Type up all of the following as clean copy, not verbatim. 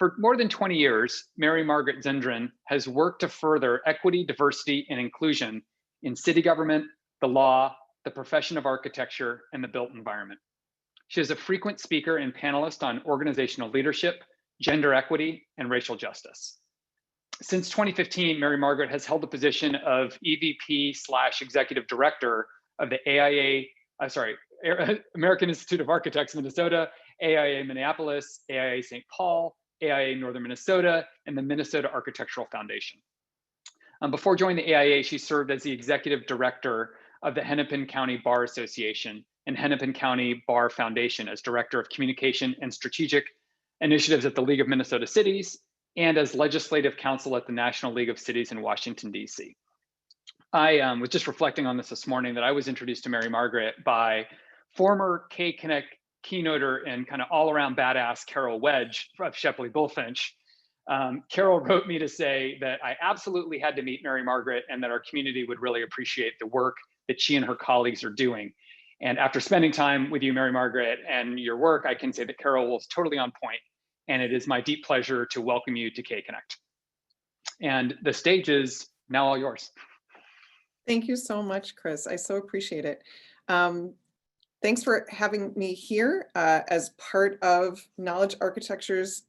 For more than 20 years, Mary-Margaret Zindren has worked to further equity, diversity, and inclusion in city government, the law, the profession of architecture, and the built environment. She is a frequent speaker and panelist on organizational leadership, gender equity, and racial justice. Since 2015, Mary-Margaret has held the position of EVP/Executive Director of the American Institute of Architects, Minnesota, AIA Minneapolis, AIA St. Paul, AIA Northern Minnesota, and the Minnesota Architectural Foundation. Before joining the AIA, she served as the Executive Director of the Hennepin County Bar Association and Hennepin County Bar Foundation as Director of Communication and Strategic Initiatives at the League of Minnesota Cities and as Legislative Counsel at the National League of Cities in Washington, D.C. I was just reflecting on this morning that I was introduced to Mary-Margaret by former K-Connect keynoter and kind of all-around badass Carol Wedge of Shepley Bullfinch. Carol wrote me to say that I absolutely had to meet Mary-Margaret and that our community would really appreciate the work that she and her colleagues are doing. And after spending time with you, Mary-Margaret, and your work, I can say that Carol was totally on point, and it is my deep pleasure to welcome you to K-Connect. And the stage is now all yours. Thank you so much, Chris. I so appreciate it. Thanks for having me here as part of Knowledge Architecture's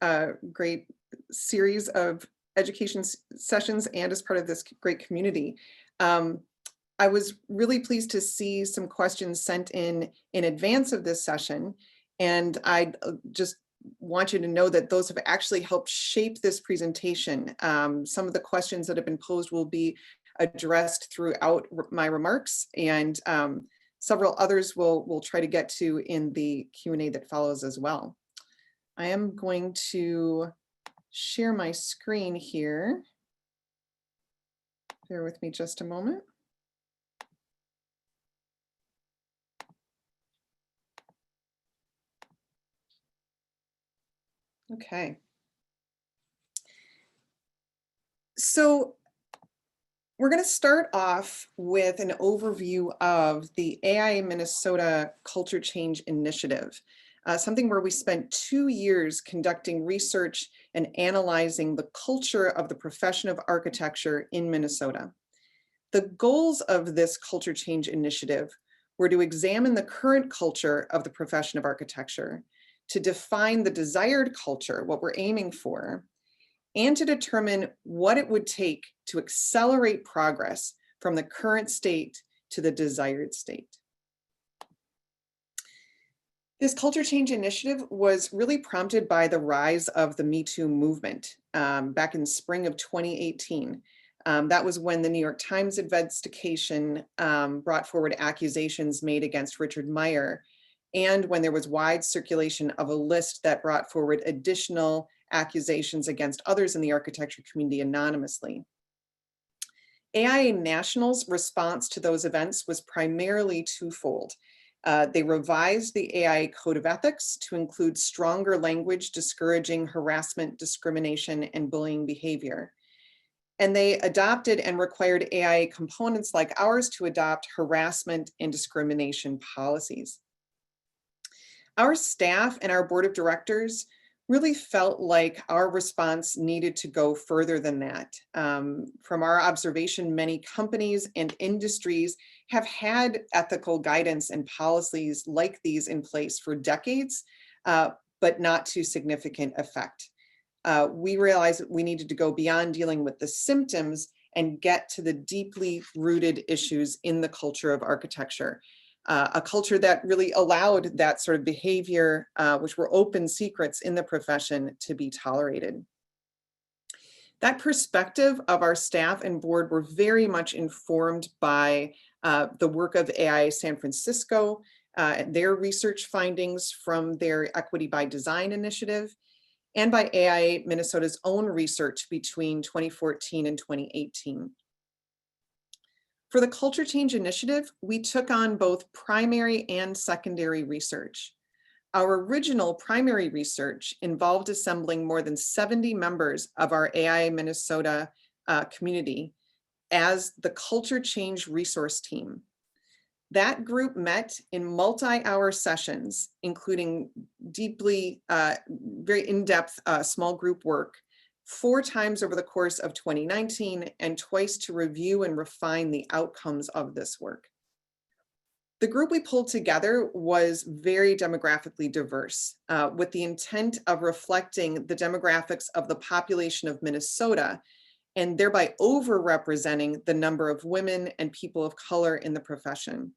great series of education sessions and as part of this great community. I was really pleased to see some questions sent in advance of this session, and I just want you to know that those have actually helped shape this presentation. Some of the questions that have been posed will be addressed throughout my remarks, and several others we'll try to get to in the Q&A that follows as well. I am going to share my screen here. Bear with me just a moment. Okay. So we're going to start off with an overview of the AIA Minnesota Culture Change Initiative, something where we spent 2 years conducting research and analyzing the culture of the profession of architecture in Minnesota. The goals of this Culture Change Initiative were to examine the current culture of the profession of architecture, to define the desired culture, what we're aiming for, and to determine what it would take to accelerate progress from the current state to the desired state. This culture change initiative was really prompted by the rise of the MeToo movement back in spring of 2018. That was when the New York Times investigation brought forward accusations made against Richard Meyer, and when there was wide circulation of a list that brought forward additional accusations against others in the architecture community anonymously. AIA National's response to those events was primarily twofold. They revised the AIA Code of Ethics to include stronger language discouraging harassment, discrimination, and bullying behavior. And they adopted and required AIA components like ours to adopt harassment and discrimination policies. Our staff and our board of directors really felt like our response needed to go further than that. From our observation, many companies and industries have had ethical guidance and policies like these in place for decades, but not to significant effect. We realized that we needed to go beyond dealing with the symptoms and get to the deeply rooted issues in the culture of architecture. A culture that really allowed that sort of behavior, which were open secrets in the profession, to be tolerated. That perspective of our staff and board were very much informed by the work of AIA San Francisco, their research findings from their Equity by Design initiative, and by AIA Minnesota's own research between 2014 and 2018. For the Culture Change Initiative, we took on both primary and secondary research. Our original primary research involved assembling more than 70 members of our AIA Minnesota community as the Culture Change Resource Team. That group met in multi-hour sessions, including deeply, very in-depth small group work, 4 times over the course of 2019 and twice to review and refine the outcomes of this work. The group we pulled together was very demographically diverse, with the intent of reflecting the demographics of the population of Minnesota and thereby overrepresenting the number of women and people of color in the profession.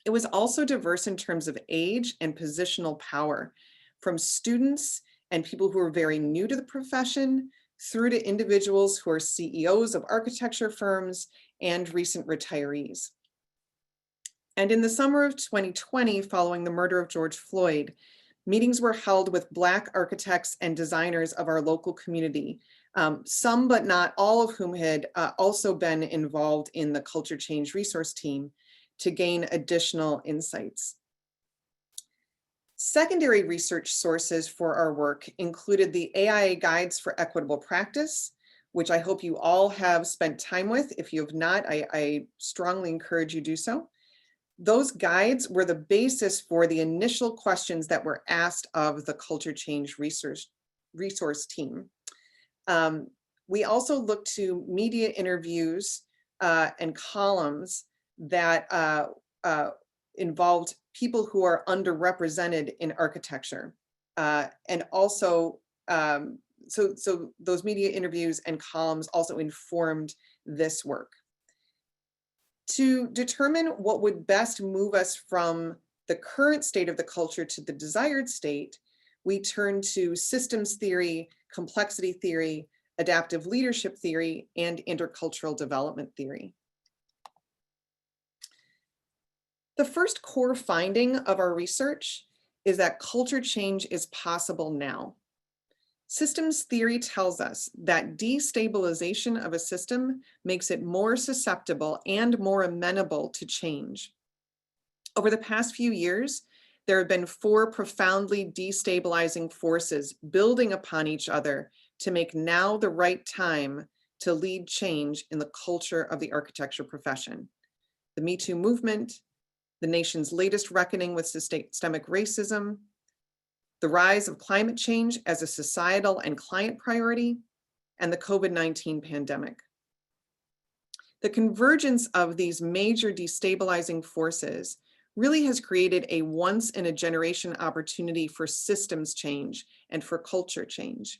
It was also diverse in terms of age and positional power, from students and people who are very new to the profession through to individuals who are CEOs of architecture firms and recent retirees. And in the summer of 2020, following the murder of George Floyd, meetings were held with Black architects and designers of our local community, some but not all of whom had also been involved in the Culture Change Resource Team, to gain additional insights. Secondary research sources for our work included the AIA Guides for Equitable Practice, which I hope you all have spent time with. If you have not, I strongly encourage you do so. Those guides were the basis for the initial questions that were asked of the Culture Change Resource Team. We also looked to media interviews and columns that involved people who are underrepresented in architecture. And also, so those media interviews and columns also informed this work. To determine what would best move us from the current state of the culture to the desired state, we turned to systems theory, complexity theory, adaptive leadership theory, and intercultural development theory. The first core finding of our research is that culture change is possible now. Systems theory tells us that destabilization of a system makes it more susceptible and more amenable to change. Over the past few years, there have been 4 profoundly destabilizing forces building upon each other to make now the right time to lead change in the culture of the architecture profession. The MeToo movement, the nation's latest reckoning with systemic racism, the rise of climate change as a societal and client priority, and the COVID-19 pandemic. The convergence of these major destabilizing forces really has created a once-in-a-generation opportunity for systems change and for culture change.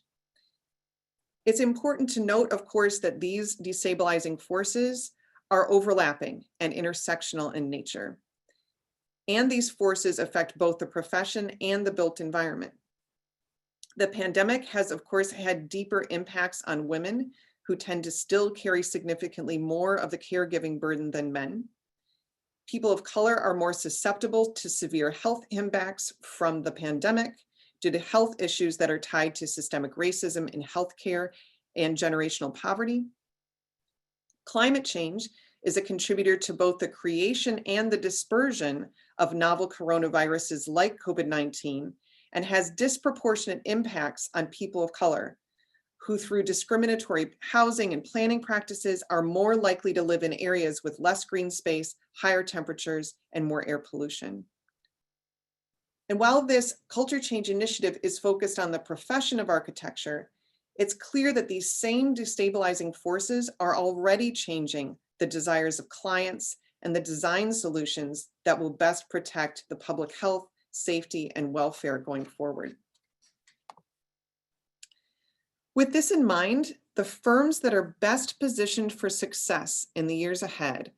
It's important to note, of course, that these destabilizing forces are overlapping and intersectional in nature. And these forces affect both the profession and the built environment. The pandemic has, of course, had deeper impacts on women who tend to still carry significantly more of the caregiving burden than men. People of color are more susceptible to severe health impacts from the pandemic due to health issues that are tied to systemic racism in healthcare and generational poverty. Climate change is a contributor to both the creation and the dispersion of novel coronaviruses like COVID-19 and has disproportionate impacts on people of color, who through discriminatory housing and planning practices are more likely to live in areas with less green space, higher temperatures, and more air pollution. And while this culture change initiative is focused on the profession of architecture, it's clear that these same destabilizing forces are already changing the desires of clients and the design solutions that will best protect the public health, safety, and welfare going forward. With this in mind, the firms that are best positioned for success in the years ahead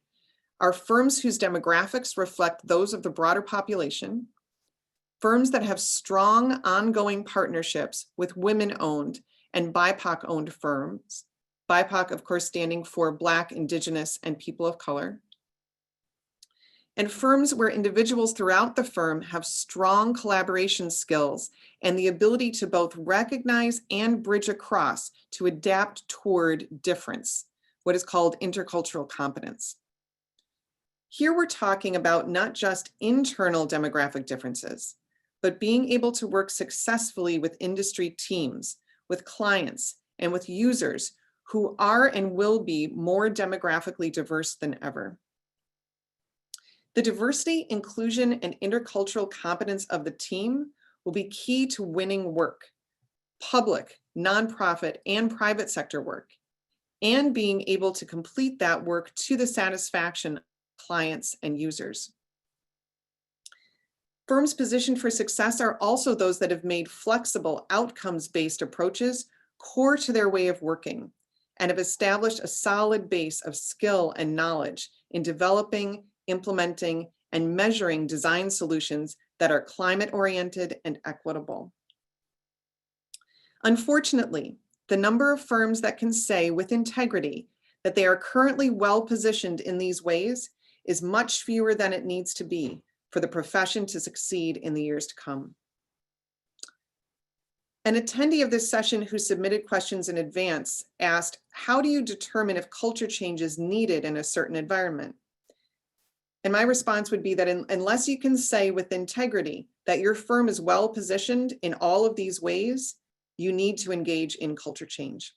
are firms whose demographics reflect those of the broader population, firms that have strong ongoing partnerships with women-owned and BIPOC-owned firms, BIPOC, of course, standing for Black, Indigenous, and people of color, and firms where individuals throughout the firm have strong collaboration skills and the ability to both recognize and bridge across to adapt toward difference, what is called intercultural competence. Here we're talking about not just internal demographic differences, but being able to work successfully with industry teams, with clients, and with users who are and will be more demographically diverse than ever. The diversity, inclusion, and intercultural competence of the team will be key to winning work, public, nonprofit, and private sector work, and being able to complete that work to the satisfaction of clients and users. Firms positioned for success are also those that have made flexible, outcomes-based approaches core to their way of working and have established a solid base of skill and knowledge in developing, implementing, and measuring design solutions that are climate-oriented and equitable. Unfortunately, the number of firms that can say with integrity that they are currently well-positioned in these ways is much fewer than it needs to be for the profession to succeed in the years to come. An attendee of this session who submitted questions in advance asked, how do you determine if culture change is needed in a certain environment? And my response would be that unless you can say with integrity that your firm is well positioned in all of these ways, you need to engage in culture change.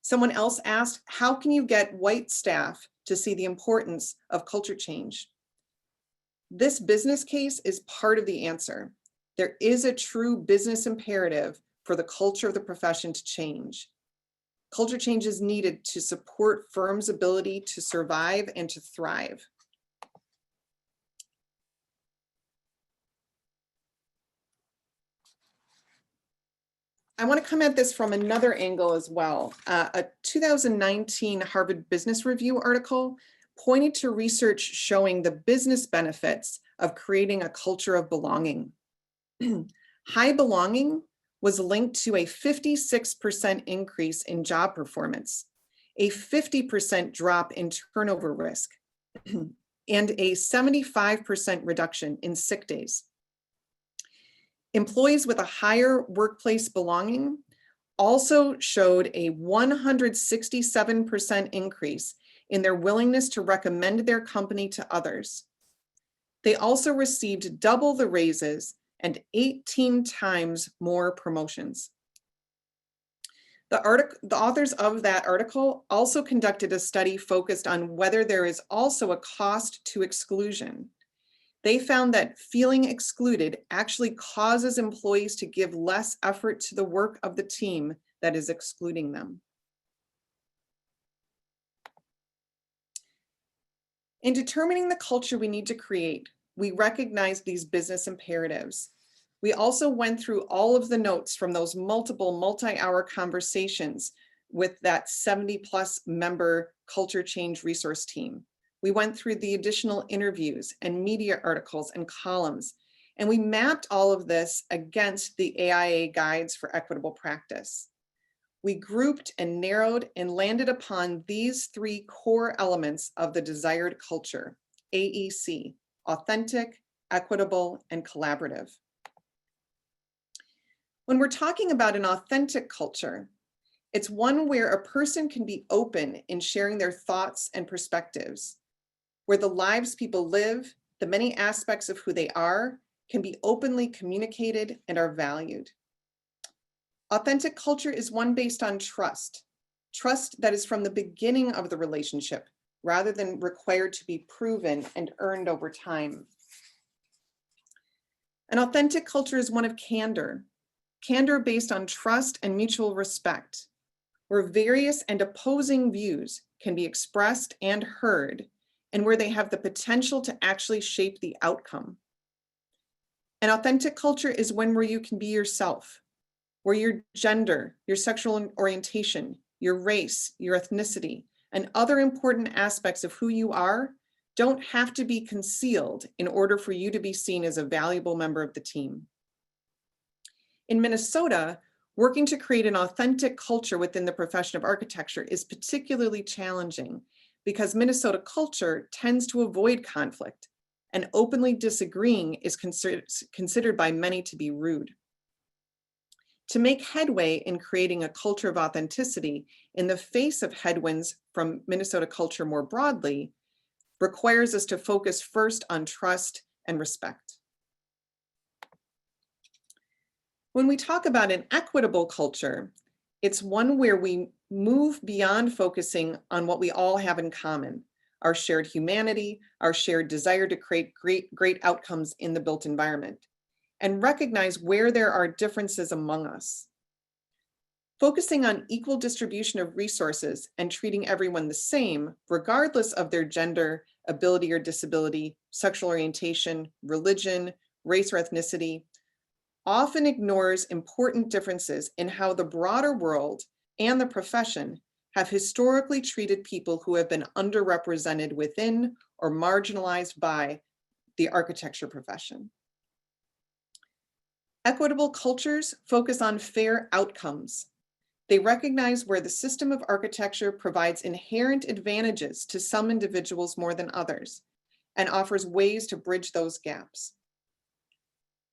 Someone else asked, how can you get white staff to see the importance of culture change? This business case is part of the answer. There is a true business imperative for the culture of the profession to change. Culture change is needed to support firms' ability to survive and to thrive. I want to come at this from another angle as well. A 2019 Harvard Business Review article pointed to research showing the business benefits of creating a culture of belonging. High belonging was linked to a 56% increase in job performance, a 50% drop in turnover risk, and a 75% reduction in sick days. Employees with a higher workplace belonging also showed a 167% increase in their willingness to recommend their company to others. They also received double the raises and 18 times more promotions. The authors of that article also conducted a study focused on whether there is also a cost to exclusion. They found that feeling excluded actually causes employees to give less effort to the work of the team that is excluding them. In determining the culture we need to create, we recognize these business imperatives. We also went through all of the notes from those multiple multi-hour conversations with that 70+ member culture change resource team. We went through the additional interviews and media articles and columns, and we mapped all of this against the AIA guides for equitable practice. We grouped and narrowed and landed upon these three core elements of the desired culture, AEC: authentic, equitable, and collaborative. When we're talking about an authentic culture, it's one where a person can be open in sharing their thoughts and perspectives, where the lives people live, the many aspects of who they are, can be openly communicated and are valued. Authentic culture is one based on trust that is from the beginning of the relationship, rather than required to be proven and earned over time. An authentic culture is one of candor based on trust and mutual respect, where various and opposing views can be expressed and heard, and where they have the potential to actually shape the outcome. An authentic culture is one where you can be yourself, where your gender, your sexual orientation, your race, your ethnicity, and other important aspects of who you are don't have to be concealed in order for you to be seen as a valuable member of the team. In Minnesota, working to create an authentic culture within the profession of architecture is particularly challenging because Minnesota culture tends to avoid conflict, and openly disagreeing is considered by many to be rude. To make headway in creating a culture of authenticity in the face of headwinds from Minnesota culture more broadly requires us to focus first on trust and respect. When we talk about an equitable culture, it's one where we move beyond focusing on what we all have in common, our shared humanity, our shared desire to create great outcomes in the built environment, and recognize where there are differences among us. Focusing on equal distribution of resources and treating everyone the same, regardless of their gender, ability or disability, sexual orientation, religion, race or ethnicity, often ignores important differences in how the broader world and the profession have historically treated people who have been underrepresented within or marginalized by the architecture profession. Equitable cultures focus on fair outcomes. They recognize where the system of architecture provides inherent advantages to some individuals more than others, and offers ways to bridge those gaps.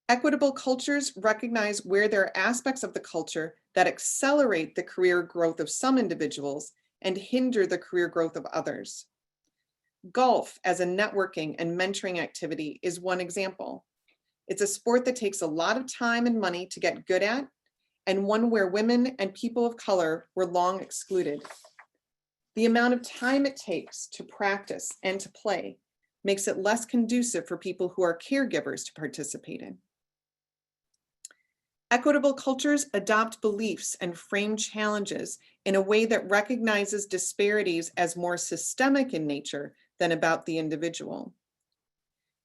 Equitable cultures recognize where there are aspects of the culture that accelerate the career growth of some individuals and hinder the career growth of others. Golf as a networking and mentoring activity is one example. It's a sport that takes a lot of time and money to get good at, and one where women and people of color were long excluded. The amount of time it takes to practice and to play makes it less conducive for people who are caregivers to participate in. Equitable cultures adopt beliefs and frame challenges in a way that recognizes disparities as more systemic in nature than about the individual.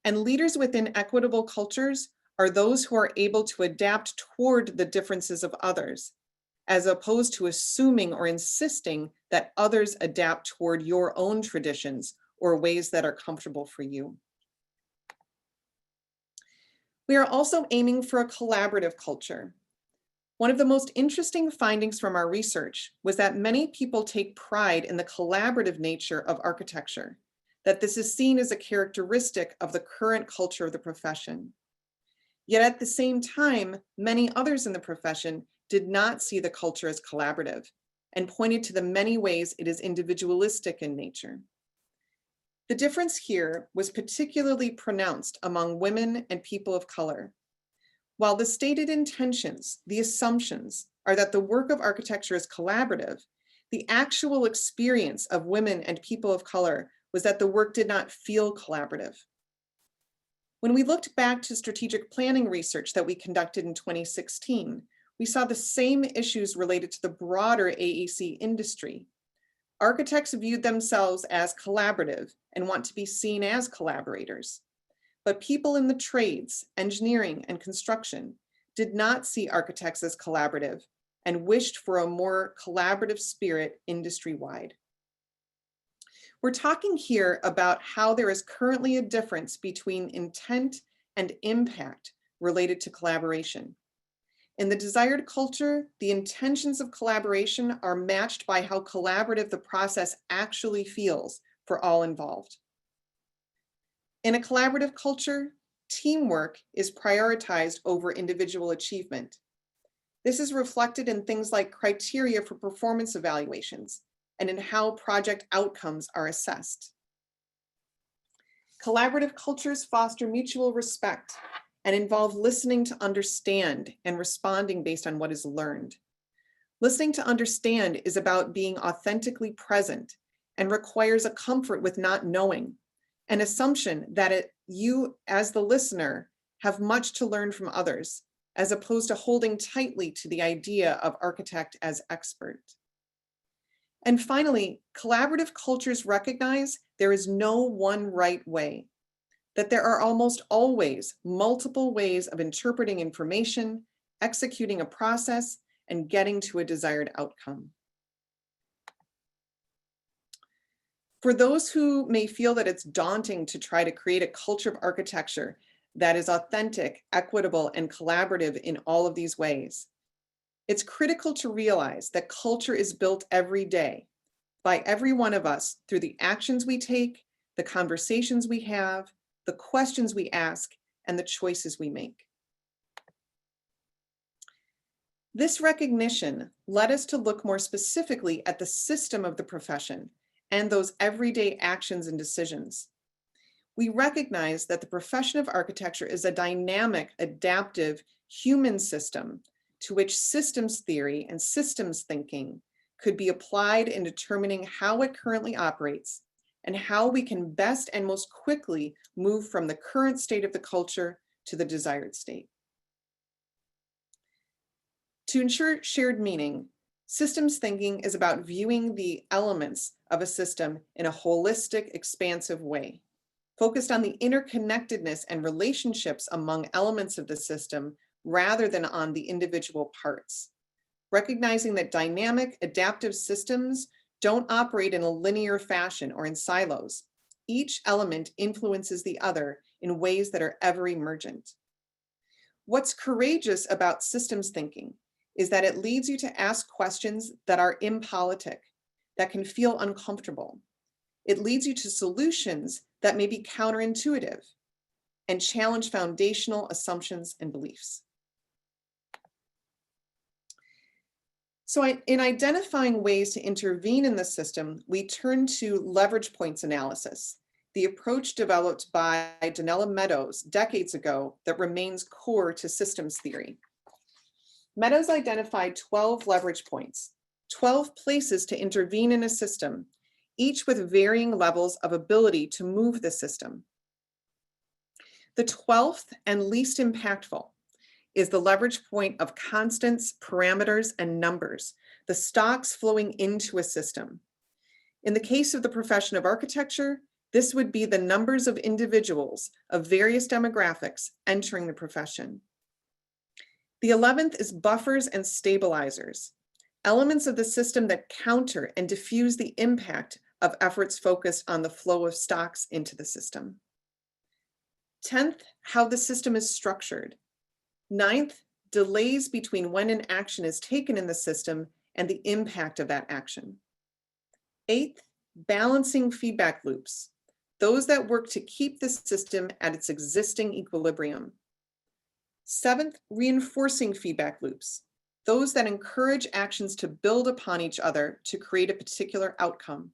And leaders within equitable cultures are those who are able to adapt toward the differences of others, as opposed to assuming or insisting that others adapt toward your own traditions or ways that are comfortable for you. We are also aiming for a collaborative culture. One of the most interesting findings from our research was that many people take pride in the collaborative nature of architecture, that this is seen as a characteristic of the current culture of the profession. Yet at the same time, many others in the profession did not see the culture as collaborative and pointed to the many ways it is individualistic in nature. The difference here was particularly pronounced among women and people of color. While the stated intentions, the assumptions, are that the work of architecture is collaborative, the actual experience of women and people of color was that the work did not feel collaborative. When we looked back to strategic planning research that we conducted in 2016, we saw the same issues related to the broader AEC industry. Architects viewed themselves as collaborative and want to be seen as collaborators. But people in the trades, engineering, and construction did not see architects as collaborative and wished for a more collaborative spirit industry-wide. We're talking here about how there is currently a difference between intent and impact related to collaboration. In the desired culture, the intentions of collaboration are matched by how collaborative the process actually feels for all involved. In a collaborative culture, teamwork is prioritized over individual achievement. This is reflected in things like criteria for performance evaluations and in how project outcomes are assessed. Collaborative cultures foster mutual respect and involve listening to understand and responding based on what is learned. Listening to understand is about being authentically present and requires a comfort with not knowing, an assumption that you as the listener have much to learn from others, as opposed to holding tightly to the idea of architect as expert. And finally, collaborative cultures recognize there is no one right way, that there are almost always multiple ways of interpreting information, executing a process, and getting to a desired outcome. For those who may feel that it's daunting to try to create a culture of architecture that is authentic, equitable, and collaborative in all of these ways, it's critical to realize that culture is built every day by every one of us through the actions we take, the conversations we have, the questions we ask, and the choices we make. This recognition led us to look more specifically at the system of the profession and those everyday actions and decisions. We recognize that the profession of architecture is a dynamic, adaptive, human system to which systems theory and systems thinking could be applied in determining how it currently operates and how we can best and most quickly move from the current state of the culture to the desired state. To ensure shared meaning, systems thinking is about viewing the elements of a system in a holistic, expansive way, focused on the interconnectedness and relationships among elements of the system rather than on the individual parts. Recognizing that dynamic, adaptive systems don't operate in a linear fashion or in silos. Each element influences the other in ways that are ever emergent. What's courageous about systems thinking is that it leads you to ask questions that are impolitic, that can feel uncomfortable. It leads you to solutions that may be counterintuitive and challenge foundational assumptions and beliefs. So in identifying ways to intervene in the system, we turn to leverage points analysis, the approach developed by Donella Meadows decades ago that remains core to systems theory. Meadows identified 12 leverage points, 12 places to intervene in a system, each with varying levels of ability to move the system. The 12th and least impactful is the leverage point of constants, parameters, and numbers, the stocks flowing into a system. In the case of the profession of architecture, this would be the numbers of individuals of various demographics entering the profession. The 11th is buffers and stabilizers, elements of the system that counter and diffuse the impact of efforts focused on the flow of stocks into the system. 10th, how the system is structured. 9th, delays between when an action is taken in the system and the impact of that action. 8th, balancing feedback loops, those that work to keep the system at its existing equilibrium. 7th, reinforcing feedback loops, those that encourage actions to build upon each other to create a particular outcome.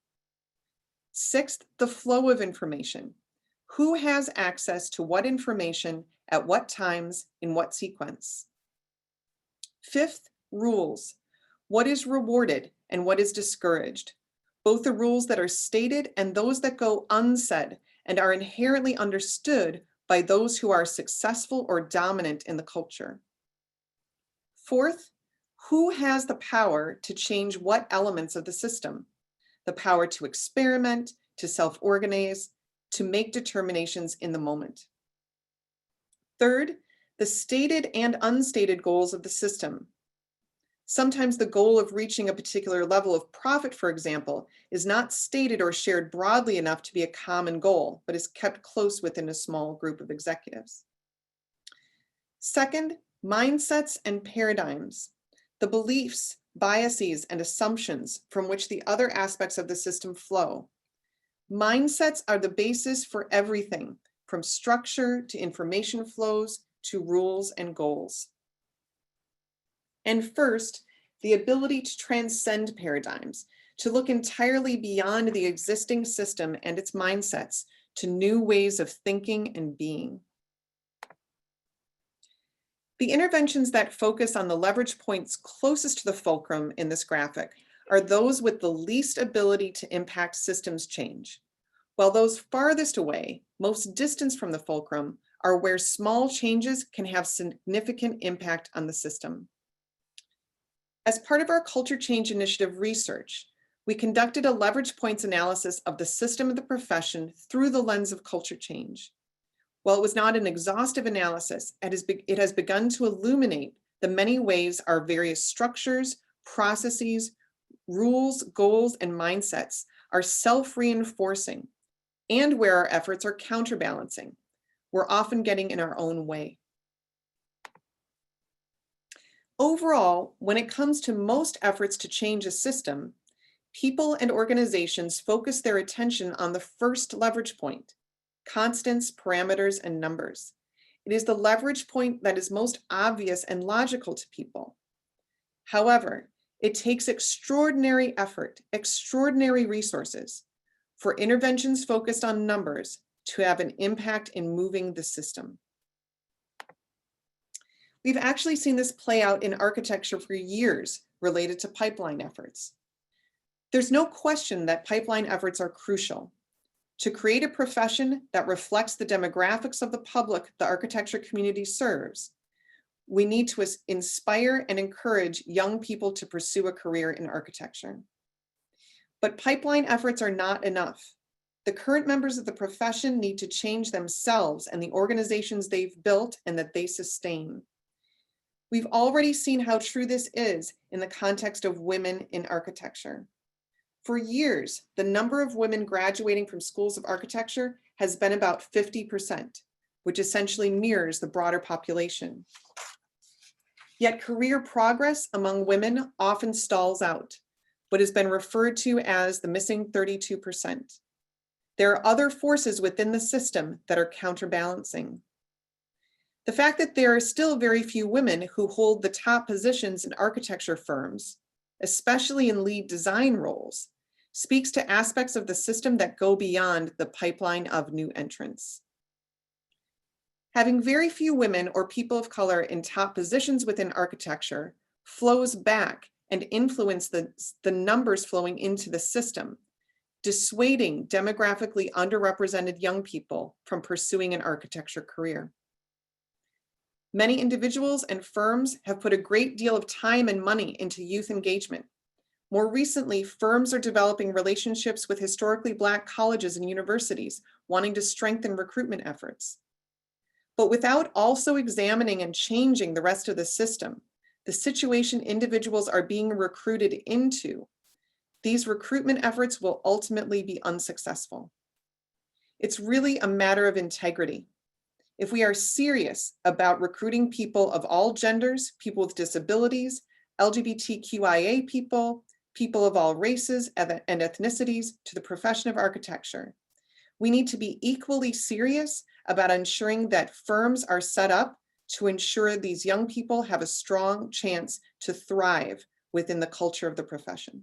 6th, the flow of information. Who has access to what information at what times in what sequence? 5th, rules. What is rewarded and what is discouraged? Both the rules that are stated and those that go unsaid and are inherently understood by those who are successful or dominant in the culture. 4th, who has the power to change what elements of the system? The power to experiment, to self-organize, to make determinations in the moment. 3rd, the stated and unstated goals of the system. Sometimes the goal of reaching a particular level of profit, for example, is not stated or shared broadly enough to be a common goal, but is kept close within a small group of executives. 2nd, mindsets and paradigms, the beliefs, biases, and assumptions from which the other aspects of the system flow. Mindsets are the basis for everything, from structure to information flows to rules and goals. And first, the ability to transcend paradigms, to look entirely beyond the existing system and its mindsets to new ways of thinking and being. The interventions that focus on the leverage points closest to the fulcrum in this graphic are those with the least ability to impact systems change, while those farthest away, most distant from the fulcrum, are where small changes can have significant impact on the system. As part of our Culture Change Initiative research, we conducted a leverage points analysis of the system of the profession through the lens of culture change. While it was not an exhaustive analysis, it has begun to illuminate the many ways our various structures, processes, rules, goals, and mindsets are self-reinforcing, and where our efforts are counterbalancing. We're often getting in our own way. Overall, when it comes to most efforts to change a system, people and organizations focus their attention on the first leverage point: constants, parameters, and numbers. It is the leverage point that is most obvious and logical to people. However, it takes extraordinary effort, extraordinary resources for interventions focused on numbers to have an impact in moving the system. We've actually seen this play out in architecture for years related to pipeline efforts. There's no question that pipeline efforts are crucial. To create a profession that reflects the demographics of the public the architecture community serves, we need to inspire and encourage young people to pursue a career in architecture. But pipeline efforts are not enough. The current members of the profession need to change themselves and the organizations they've built and that they sustain. We've already seen how true this is in the context of women in architecture. For years, the number of women graduating from schools of architecture has been about 50%, which essentially mirrors the broader population. Yet career progress among women often stalls out, what has been referred to as the missing 32%. There are other forces within the system that are counterbalancing. The fact that there are still very few women who hold the top positions in architecture firms, especially in lead design roles, speaks to aspects of the system that go beyond the pipeline of new entrants. Having very few women or people of color in top positions within architecture flows back and influences the numbers flowing into the system, dissuading demographically underrepresented young people from pursuing an architecture career. Many individuals and firms have put a great deal of time and money into youth engagement. More recently, firms are developing relationships with historically Black colleges and universities, wanting to strengthen recruitment efforts. But without also examining and changing the rest of the system, the situation individuals are being recruited into, these recruitment efforts will ultimately be unsuccessful. It's really a matter of integrity. If we are serious about recruiting people of all genders, people with disabilities, LGBTQIA people, people of all races and ethnicities to the profession of architecture, we need to be equally serious about ensuring that firms are set up to ensure these young people have a strong chance to thrive within the culture of the profession.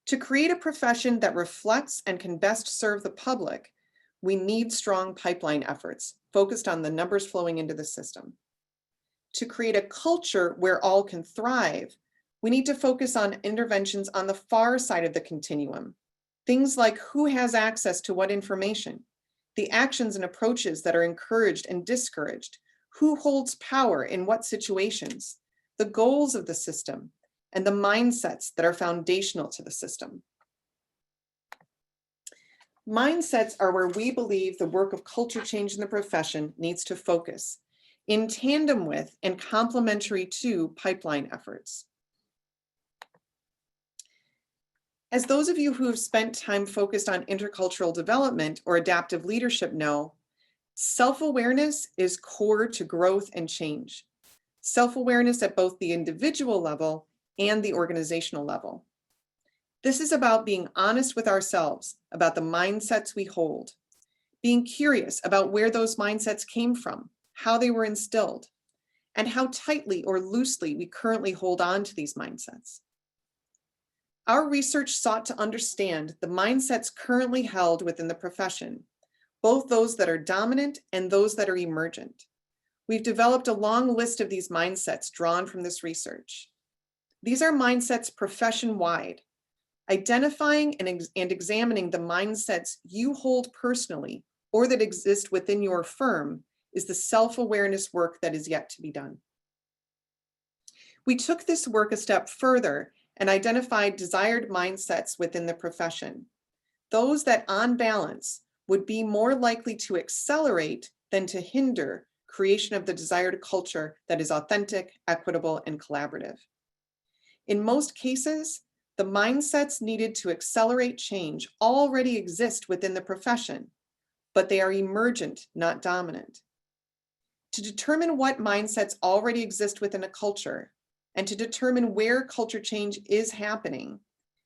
To create a profession that reflects and can best serve the public, we need strong pipeline efforts focused on the numbers flowing into the system. To create a culture where all can thrive, we need to focus on interventions on the far side of the continuum. Things like who has access to what information, the actions and approaches that are encouraged and discouraged, who holds power in what situations, the goals of the system, and the mindsets that are foundational to the system. Mindsets are where we believe the work of culture change in the profession needs to focus, in tandem with and complementary to pipeline efforts. As those of you who have spent time focused on intercultural development or adaptive leadership know, self-awareness is core to growth and change. Self-awareness at both the individual level and the organizational level. This is about being honest with ourselves about the mindsets we hold, being curious about where those mindsets came from, how they were instilled, and how tightly or loosely we currently hold on to these mindsets. Our research sought to understand the mindsets currently held within the profession, both those that are dominant and those that are emergent. We've developed a long list of these mindsets drawn from this research. These are mindsets profession-wide. Identifying and examining the mindsets you hold personally or that exist within your firm is the self-awareness work that is yet to be done. We took this work a step further and identified desired mindsets within the profession, those that on balance would be more likely to accelerate than to hinder creation of the desired culture that is authentic, equitable, and collaborative. In most cases, the mindsets needed to accelerate change already exist within the profession, but they are emergent, not dominant. To determine what mindsets already exist within a culture and to determine where culture change is happening,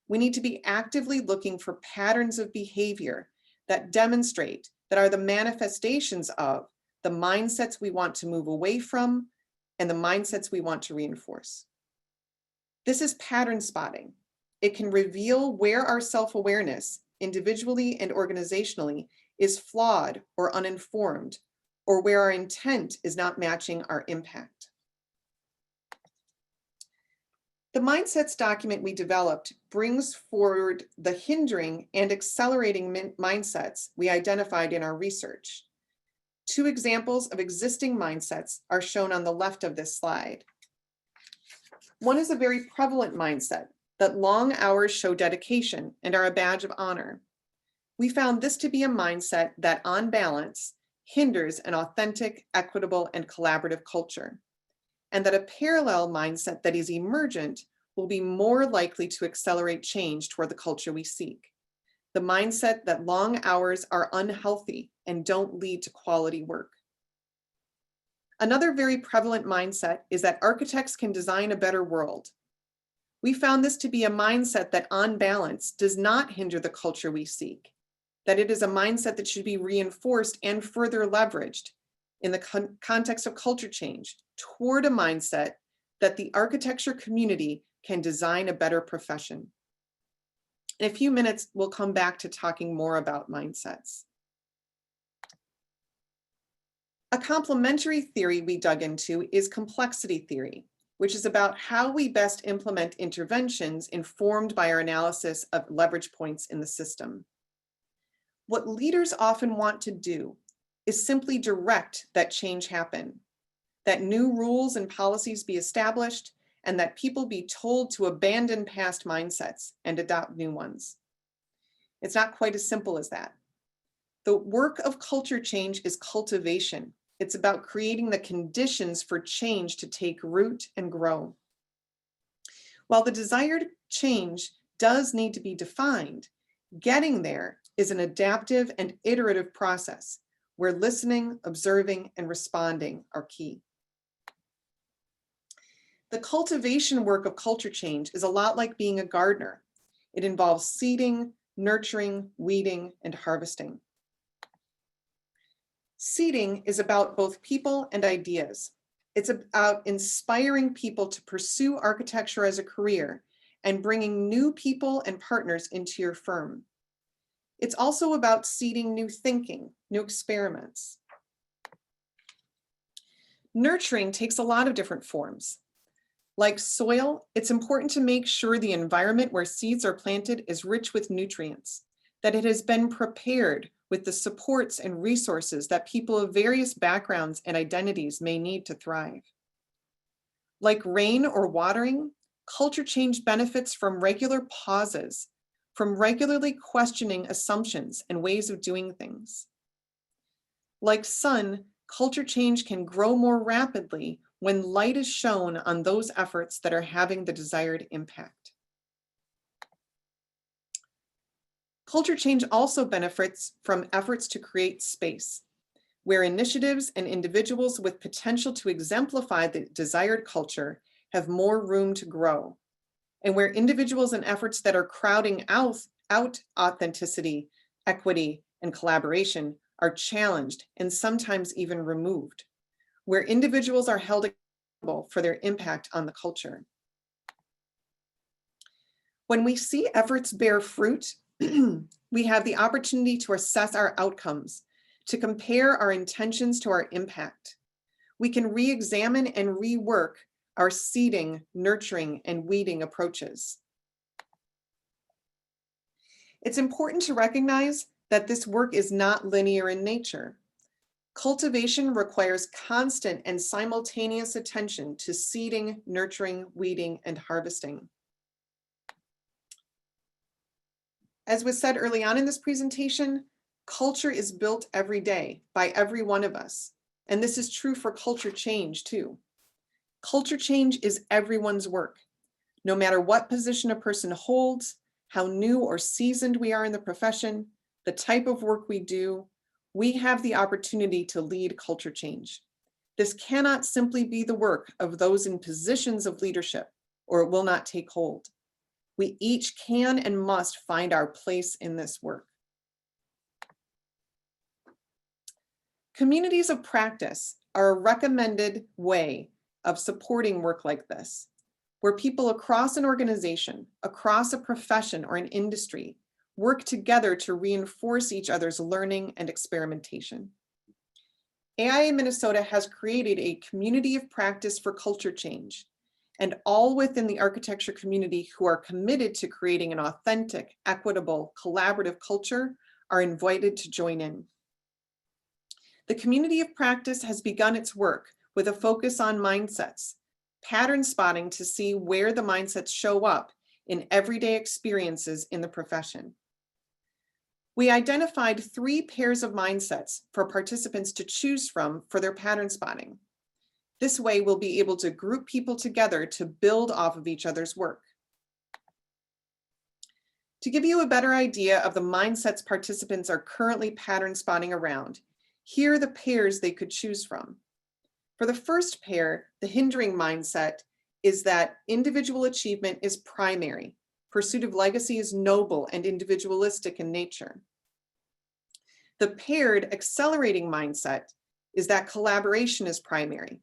we need to be actively looking for patterns of behavior that demonstrate that are the manifestations of the mindsets we want to move away from and the mindsets we want to reinforce. This is pattern spotting. It can reveal where our self-awareness, individually and organizationally, is flawed or uninformed, or where our intent is not matching our impact. The mindsets document we developed brings forward the hindering and accelerating mindsets we identified in our research. Two examples of existing mindsets are shown on the left of this slide. One is a very prevalent mindset that long hours show dedication and are a badge of honor. We found this to be a mindset that, on balance, hinders an authentic, equitable, and collaborative culture, and that a parallel mindset that is emergent will be more likely to accelerate change toward the culture we seek. The mindset that long hours are unhealthy and don't lead to quality work. Another very prevalent mindset is that architects can design a better world. We found this to be a mindset that, on balance, does not hinder the culture we seek, that it is a mindset that should be reinforced and further leveraged in the context of culture change toward a mindset that the architecture community can design a better profession. In a few minutes, we'll come back to talking more about mindsets. A complementary theory we dug into is complexity theory, which is about how we best implement interventions informed by our analysis of leverage points in the system. What leaders often want to do is simply direct that change happen, that new rules and policies be established, and that people be told to abandon past mindsets and adopt new ones. It's not quite as simple as that. The work of culture change is cultivation. It's about creating the conditions for change to take root and grow. While the desired change does need to be defined, getting there is an adaptive and iterative process where listening, observing, and responding are key. The cultivation work of culture change is a lot like being a gardener. It involves seeding, nurturing, weeding, and harvesting. Seeding is about both people and ideas. It's about inspiring people to pursue architecture as a career and bringing new people and partners into your firm. It's also about seeding new thinking, new experiments. Nurturing takes a lot of different forms. Like soil, it's important to make sure the environment where seeds are planted is rich with nutrients, that it has been prepared with the supports and resources that people of various backgrounds and identities may need to thrive. Like rain or watering, culture change benefits from regular pauses, from regularly questioning assumptions and ways of doing things. Like sun, culture change can grow more rapidly when light is shown on those efforts that are having the desired impact. Culture change also benefits from efforts to create space, where initiatives and individuals with potential to exemplify the desired culture have more room to grow, and where individuals and efforts that are crowding out authenticity, equity, and collaboration are challenged and sometimes even removed, where individuals are held accountable for their impact on the culture. When we see efforts bear fruit, we have the opportunity to assess our outcomes, to compare our intentions to our impact. We can re-examine and rework our seeding, nurturing, and weeding approaches. It's important to recognize that this work is not linear in nature. Cultivation requires constant and simultaneous attention to seeding, nurturing, weeding, and harvesting. As was said early on in this presentation, culture is built every day by every one of us. And this is true for culture change too. Culture change is everyone's work. No matter what position a person holds, how new or seasoned we are in the profession, the type of work we do, we have the opportunity to lead culture change. This cannot simply be the work of those in positions of leadership, or it will not take hold. We each can and must find our place in this work. Communities of practice are a recommended way of supporting work like this, where people across an organization, across a profession or an industry, work together to reinforce each other's learning and experimentation. AIA Minnesota has created a community of practice for culture change, and all within the architecture community who are committed to creating an authentic, equitable, collaborative culture are invited to join in. The community of practice has begun its work with a focus on mindsets, pattern spotting to see where the mindsets show up in everyday experiences in the profession. We identified 3 pairs of mindsets for participants to choose from for their pattern spotting. This way, we'll be able to group people together to build off of each other's work. To give you a better idea of the mindsets participants are currently pattern spotting around, here are the pairs they could choose from. For the first pair, the hindering mindset is that individual achievement is primary. Pursuit of legacy is noble and individualistic in nature. The paired accelerating mindset is that collaboration is primary.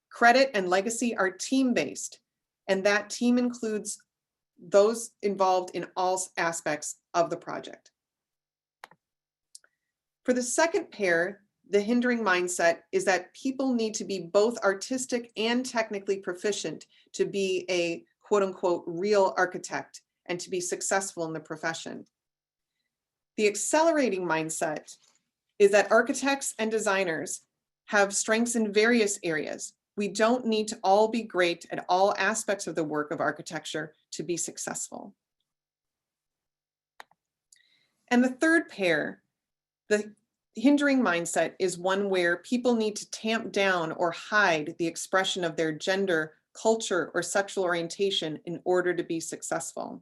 Credit and legacy are team-based, and that team includes those involved in all aspects of the project. For the second pair, the hindering mindset is that people need to be both artistic and technically proficient to be a quote-unquote real architect and to be successful in the profession. The accelerating mindset is that architects and designers have strengths in various areas. We don't need to all be great at all aspects of the work of architecture to be successful. And the third pair, the hindering mindset, is one where people need to tamp down or hide the expression of their gender, culture, or sexual orientation in order to be successful.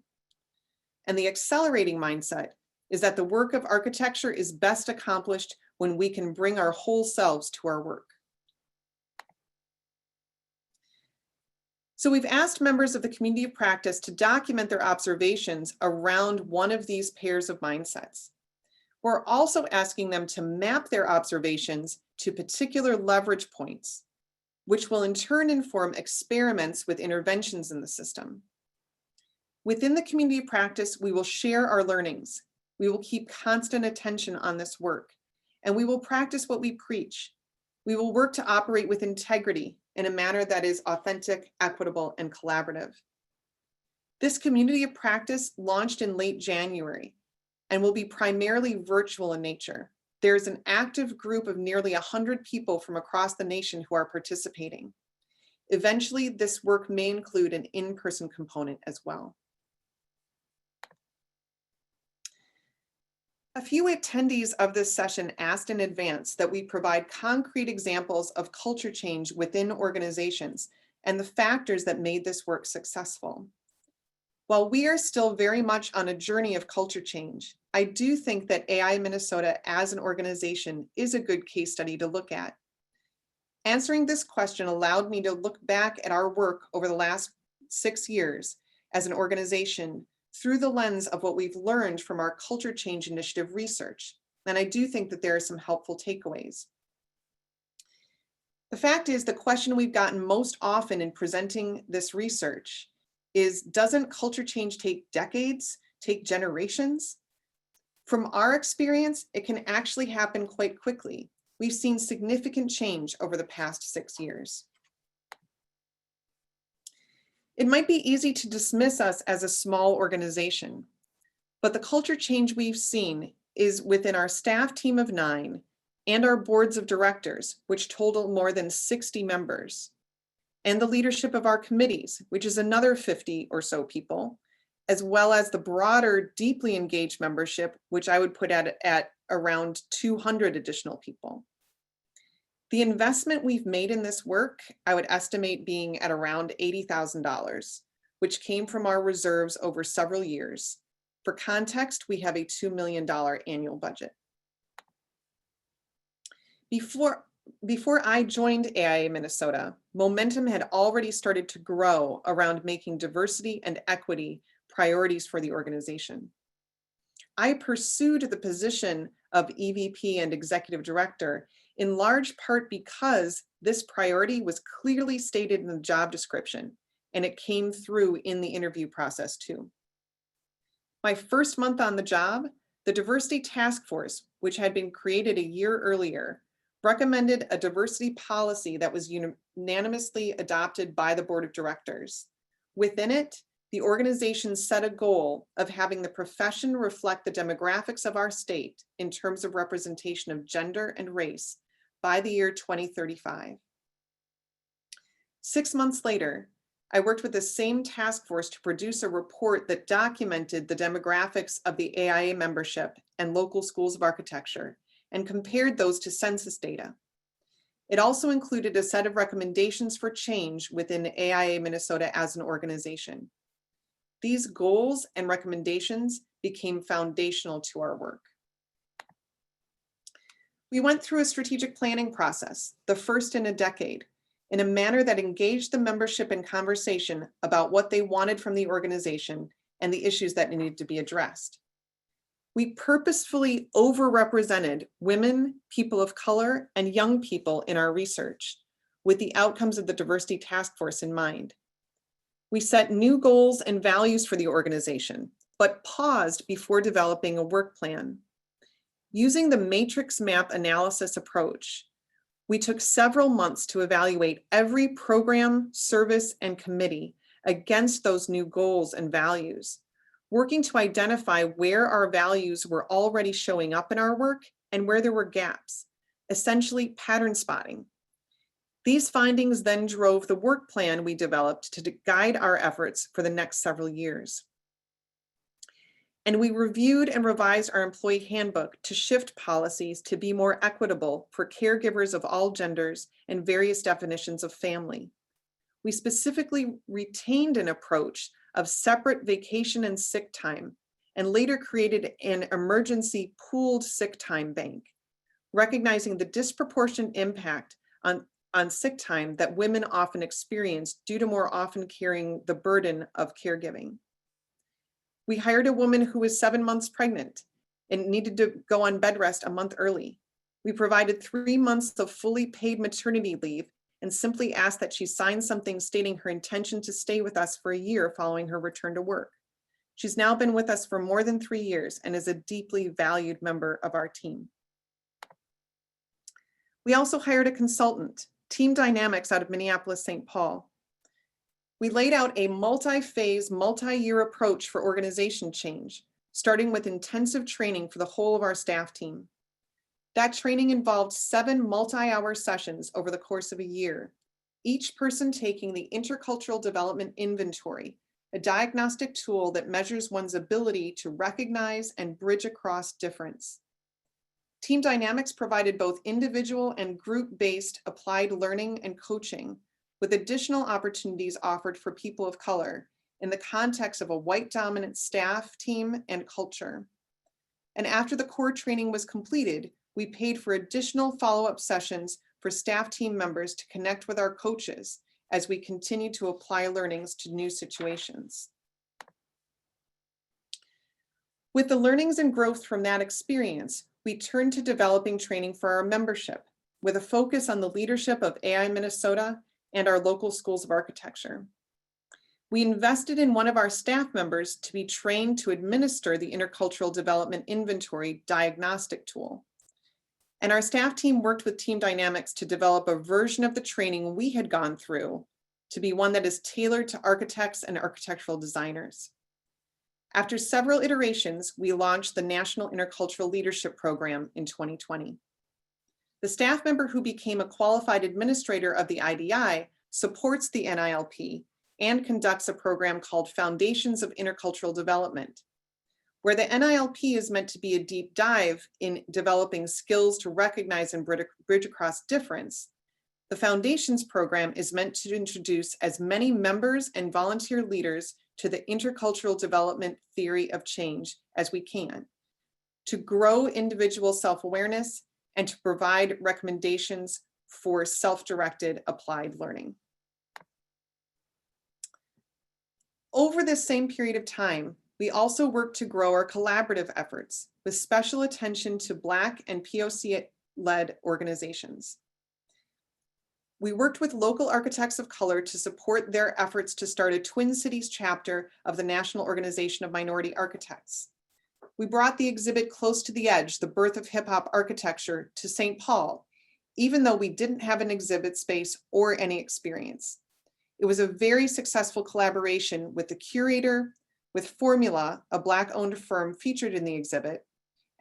And the accelerating mindset is that the work of architecture is best accomplished when we can bring our whole selves to our work. So we've asked members of the community of practice to document their observations around one of these pairs of mindsets. We're also asking them to map their observations to particular leverage points, which will in turn inform experiments with interventions in the system. Within the community of practice, we will share our learnings. We will keep constant attention on this work, and we will practice what we preach. We will work to operate with integrity in a manner that is authentic, equitable, and collaborative. This community of practice launched in late January and will be primarily virtual in nature. There's an active group of nearly 100 people from across the nation who are participating. Eventually, this work may include an in-person component as well. A few attendees of this session asked in advance that we provide concrete examples of culture change within organizations and the factors that made this work successful. While we are still very much on a journey of culture change, I do think that AIA Minnesota as an organization is a good case study to look at. Answering this question allowed me to look back at our work over the last 6 years as an organization through the lens of what we've learned from our Culture Change Initiative research. And I do think that there are some helpful takeaways. The fact is, the question we've gotten most often in presenting this research is, doesn't culture change take decades, take generations? From our experience, it can actually happen quite quickly. We've seen significant change over the past 6 years. It might be easy to dismiss us as a small organization, but the culture change we've seen is within our staff team of 9 and our boards of directors, which total more than 60 members, and the leadership of our committees, which is another 50 or so people, as well as the broader, deeply engaged membership, which I would put at around 200 additional people. The investment we've made in this work, I would estimate being at around $80,000, which came from our reserves over several years. For context, we have a $2 million annual budget. Before I joined AIA Minnesota, momentum had already started to grow around making diversity and equity priorities for the organization. I pursued the position of EVP and Executive Director in large part because this priority was clearly stated in the job description, and it came through in the interview process too. My first month on the job, the Diversity Task Force, which had been created a year earlier, recommended a diversity policy that was unanimously adopted by the board of directors. Within it, the organization set a goal of having the profession reflect the demographics of our state in terms of representation of gender and race by the year 2035. 6 months later, I worked with the same task force to produce a report that documented the demographics of the AIA membership and local schools of architecture and compared those to census data. It also included a set of recommendations for change within AIA Minnesota as an organization. These goals and recommendations became foundational to our work. We went through a strategic planning process, the first in a decade, in a manner that engaged the membership in conversation about what they wanted from the organization and the issues that needed to be addressed. We purposefully overrepresented women, people of color, and young people in our research, with the outcomes of the diversity task force in mind. We set new goals and values for the organization, but paused before developing a work plan. Using the matrix map analysis approach, we took several months to evaluate every program, service, and committee against those new goals and values, working to identify where our values were already showing up in our work and where there were gaps, essentially pattern spotting. These findings then drove the work plan we developed to guide our efforts for the next several years. And we reviewed and revised our employee handbook to shift policies to be more equitable for caregivers of all genders and various definitions of family. We specifically retained an approach of separate vacation and sick time, and later created an emergency pooled sick time bank, recognizing the disproportionate impact on sick time that women often experience due to more often carrying the burden of caregiving. We hired a woman who was 7 months pregnant and needed to go on bed rest a month early. We provided 3 months of fully paid maternity leave and simply asked that she sign something stating her intention to stay with us for a year following her return to work. She's now been with us for more than 3 years and is a deeply valued member of our team. We also hired a consultant, Team Dynamics out of Minneapolis, St. Paul. We laid out a multi-phase, multi-year approach for organization change, starting with intensive training for the whole of our staff team. That training involved 7 multi-hour sessions over the course of a year, each person taking the Intercultural Development Inventory, a diagnostic tool that measures one's ability to recognize and bridge across difference. Team Dynamics provided both individual and group-based applied learning and coaching, with additional opportunities offered for people of color in the context of a white dominant staff, team, and culture. And after the core training was completed, we paid for additional follow-up sessions for staff team members to connect with our coaches as we continue to apply learnings to new situations. With the learnings and growth from that experience, we turned to developing training for our membership with a focus on the leadership of AIA Minnesota and our local schools of architecture. We invested in one of our staff members to be trained to administer the Intercultural Development Inventory diagnostic tool. And our staff team worked with Team Dynamics to develop a version of the training we had gone through to be one that is tailored to architects and architectural designers. After several iterations, we launched the National Intercultural Leadership Program in 2020. The staff member who became a qualified administrator of the IDI supports the NILP and conducts a program called Foundations of Intercultural Development, where the NILP is meant to be a deep dive in developing skills to recognize and bridge across difference. The Foundations program is meant to introduce as many members and volunteer leaders to the intercultural development theory of change as we can, to grow individual self-awareness and to provide recommendations for self-directed applied learning. Over this same period of time, we also worked to grow our collaborative efforts with special attention to Black and POC-led organizations. We worked with local architects of color to support their efforts to start a Twin Cities chapter of the National Organization of Minority Architects. We brought the exhibit Close to the Edge, the Birth of Hip Hop Architecture, to St. Paul even though we didn't have an exhibit space or any experience. It was a very successful collaboration with the curator, with Formula, a Black-owned firm featured in the exhibit,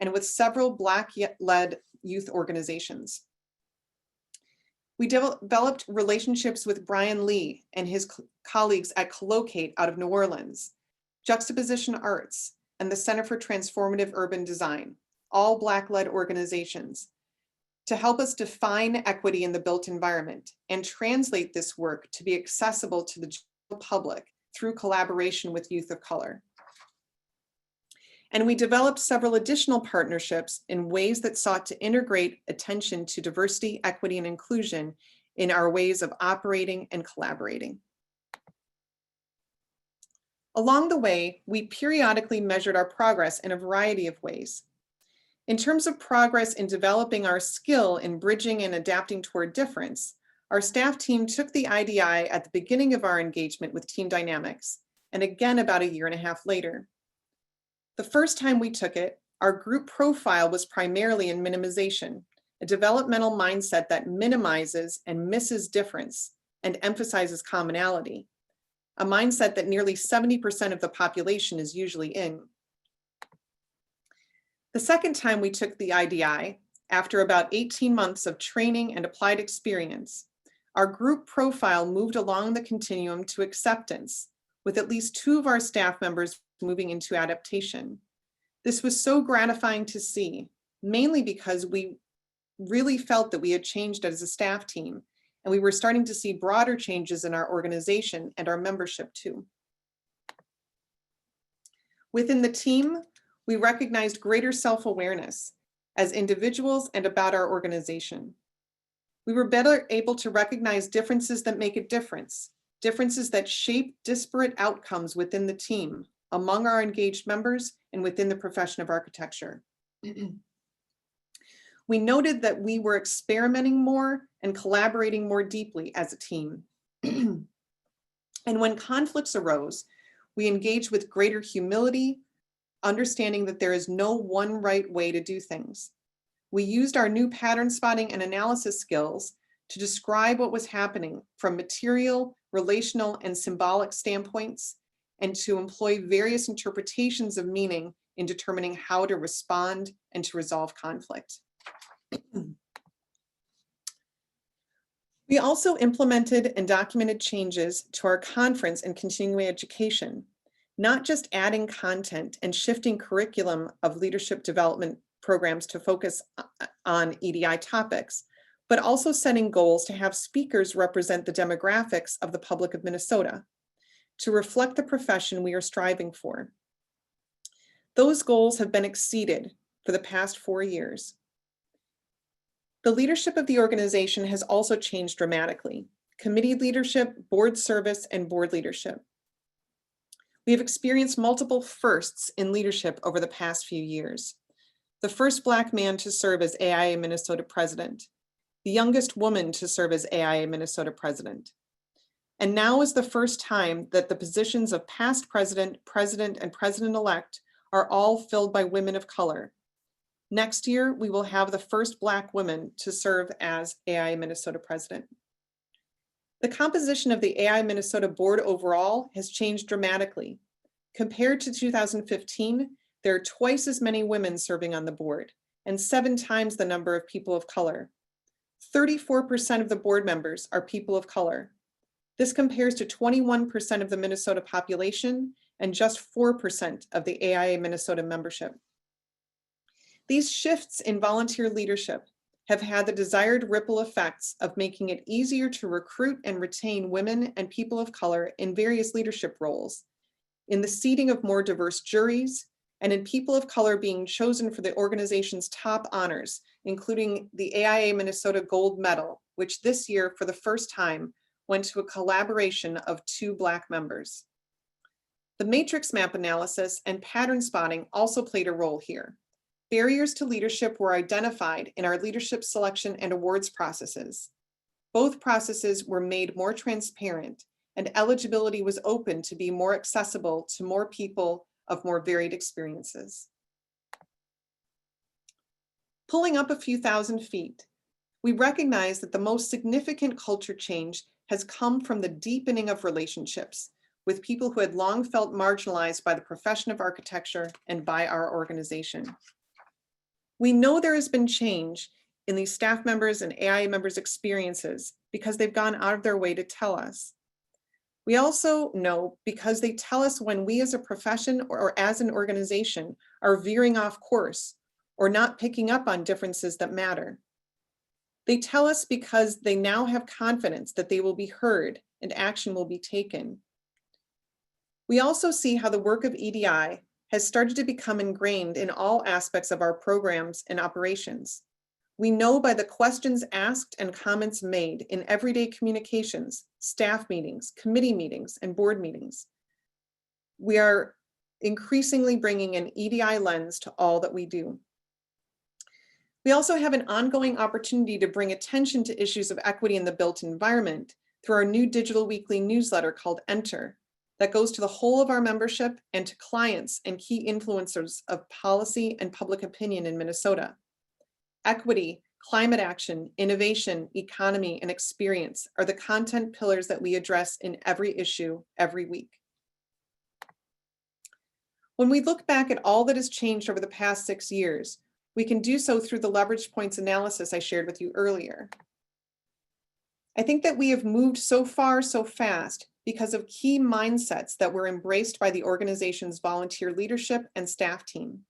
and with several Black-led youth organizations. We developed relationships with Brian Lee and his colleagues at Collocate out of New Orleans, Juxtaposition Arts, and the Center for Transformative Urban Design, all Black-led organizations, to help us define equity in the built environment and translate this work to be accessible to the general public through collaboration with youth of color. And we developed several additional partnerships in ways that sought to integrate attention to diversity, equity, and inclusion in our ways of operating and collaborating. Along the way, we periodically measured our progress in a variety of ways. In terms of progress in developing our skill in bridging and adapting toward difference, our staff team took the IDI at the beginning of our engagement with Team Dynamics, and again about a year and a half later. The first time we took it, our group profile was primarily in minimization, a developmental mindset that minimizes and misses difference and emphasizes commonality, a mindset that nearly 70% of the population is usually in. The second time we took the IDI, after about 18 months of training and applied experience, our group profile moved along the continuum to acceptance, with at least 2 of our staff members moving into adaptation. This was so gratifying to see, mainly because we really felt that we had changed as a staff team, and we were starting to see broader changes in our organization and our membership too. Within the team, we recognized greater self-awareness as individuals and about our organization. We were better able to recognize differences that make a difference, differences that shape disparate outcomes within the team, among our engaged members, and within the profession of architecture. We noted that we were experimenting more and collaborating more deeply as a team. And when conflicts arose, we engaged with greater humility, understanding that there is no one right way to do things. We used our new pattern spotting and analysis skills to describe what was happening from material, relational, and symbolic standpoints, and to employ various interpretations of meaning in determining how to respond and to resolve conflict. We also implemented and documented changes to our conference and continuing education, not just adding content and shifting curriculum of leadership development programs to focus on EDI topics, but also setting goals to have speakers represent the demographics of the public of Minnesota, to reflect the profession we are striving for. Those goals have been exceeded for the past 4 years. The leadership of the organization has also changed dramatically: committee leadership, board service, and board leadership. We have experienced multiple firsts in leadership over the past few years. The first Black man to serve as AIA Minnesota president, the youngest woman to serve as AIA Minnesota president. And now is the first time that the positions of past president, and president-elect are all filled by women of color. Next year, we will have the first Black woman to serve as AIA Minnesota president. The composition of the AIA Minnesota board overall has changed dramatically. Compared to 2015, there are twice as many women serving on the board and 7 times the number of people of color. 34% of the board members are people of color. This compares to 21% of the Minnesota population and just 4% of the AIA Minnesota membership. These shifts in volunteer leadership have had the desired ripple effects of making it easier to recruit and retain women and people of color in various leadership roles, in the seating of more diverse juries, and in people of color being chosen for the organization's top honors, including the AIA Minnesota Gold Medal, which this year, for the first time, went to a collaboration of 2 Black members. The matrix map analysis and pattern spotting also played a role here. Barriers to leadership were identified in our leadership selection and awards processes. Both processes were made more transparent, and eligibility was open to be more accessible to more people of more varied experiences. Pulling up a few thousand feet, we recognize that the most significant culture change has come from the deepening of relationships with people who had long felt marginalized by the profession of architecture and by our organization. We know there has been change in these staff members and AIA members' experiences because they've gone out of their way to tell us. We also know because they tell us when we as a profession or as an organization are veering off course or not picking up on differences that matter. They tell us because they now have confidence that they will be heard and action will be taken. We also see how the work of EDI has started to become ingrained in all aspects of our programs and operations. We know by the questions asked and comments made in everyday communications, staff meetings, committee meetings, and board meetings. We are increasingly bringing an EDI lens to all that we do. We also have an ongoing opportunity to bring attention to issues of equity in the built environment through our new digital weekly newsletter called Enter, that goes to the whole of our membership and to clients and key influencers of policy and public opinion in Minnesota. Equity, climate action, innovation, economy, and experience are the content pillars that we address in every issue every week. When we look back at all that has changed over the past 6 years, we can do so through the leverage points analysis I shared with you earlier. I think that we have moved so far so fast because of key mindsets that were embraced by the organization's volunteer leadership and staff team.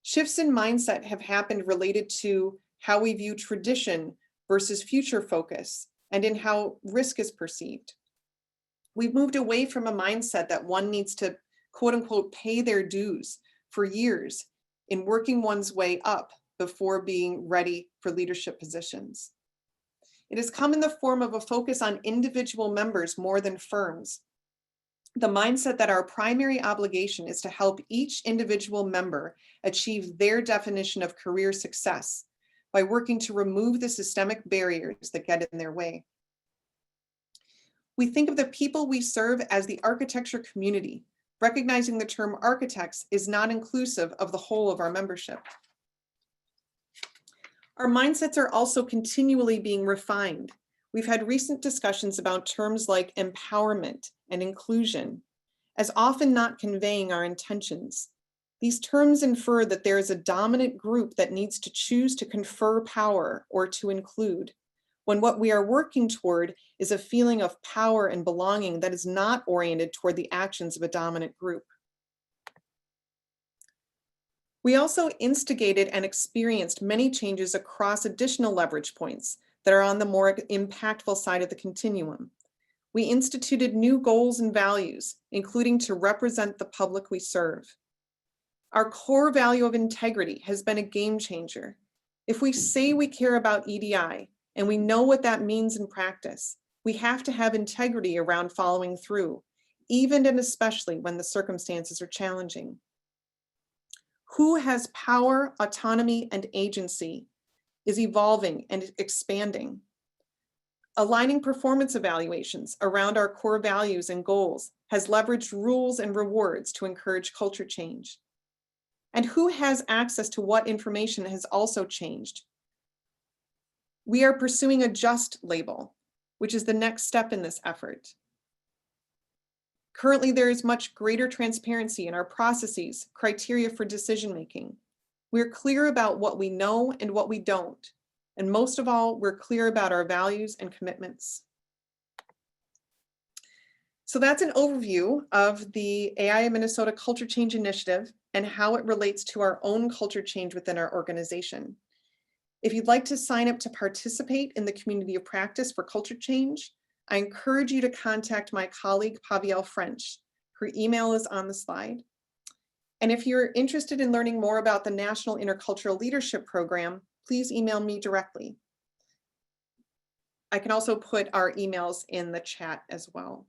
Shifts in mindset have happened related to how we view tradition versus future focus and in how risk is perceived. We've moved away from a mindset that one needs to, quote unquote, pay their dues for years in working one's way up before being ready for leadership positions. It has come in the form of a focus on individual members more than firms. The mindset that our primary obligation is to help each individual member achieve their definition of career success by working to remove the systemic barriers that get in their way. We think of the people we serve as the architecture community, recognizing the term architects is not inclusive of the whole of our membership. Our mindsets are also continually being refined. We've had recent discussions about terms like empowerment and inclusion, as often not conveying our intentions. These terms infer that there is a dominant group that needs to choose to confer power or to include, when what we are working toward is a feeling of power and belonging that is not oriented toward the actions of a dominant group. We also instigated and experienced many changes across additional leverage points that are on the more impactful side of the continuum. We instituted new goals and values, including to represent the public we serve. Our core value of integrity has been a game changer. If we say we care about EDI and we know what that means in practice, we have to have integrity around following through, even and especially when the circumstances are challenging. Who has power, autonomy, and agency is evolving and expanding. Aligning performance evaluations around our core values and goals has leveraged rules and rewards to encourage culture change. And who has access to what information has also changed. We are pursuing a just label, which is the next step in this effort. Currently, there is much greater transparency in our processes, criteria for decision-making. We're clear about what we know and what we don't. And most of all, we're clear about our values and commitments. So that's an overview of the AIA Minnesota Culture Change Initiative and how it relates to our own culture change within our organization. If you'd like to sign up to participate in the community of practice for culture change, I encourage you to contact my colleague, Pavielle French. Her email is on the slide. And if you're interested in learning more about the National Intercultural Leadership Program, please email me directly. I can also put our emails in the chat as well.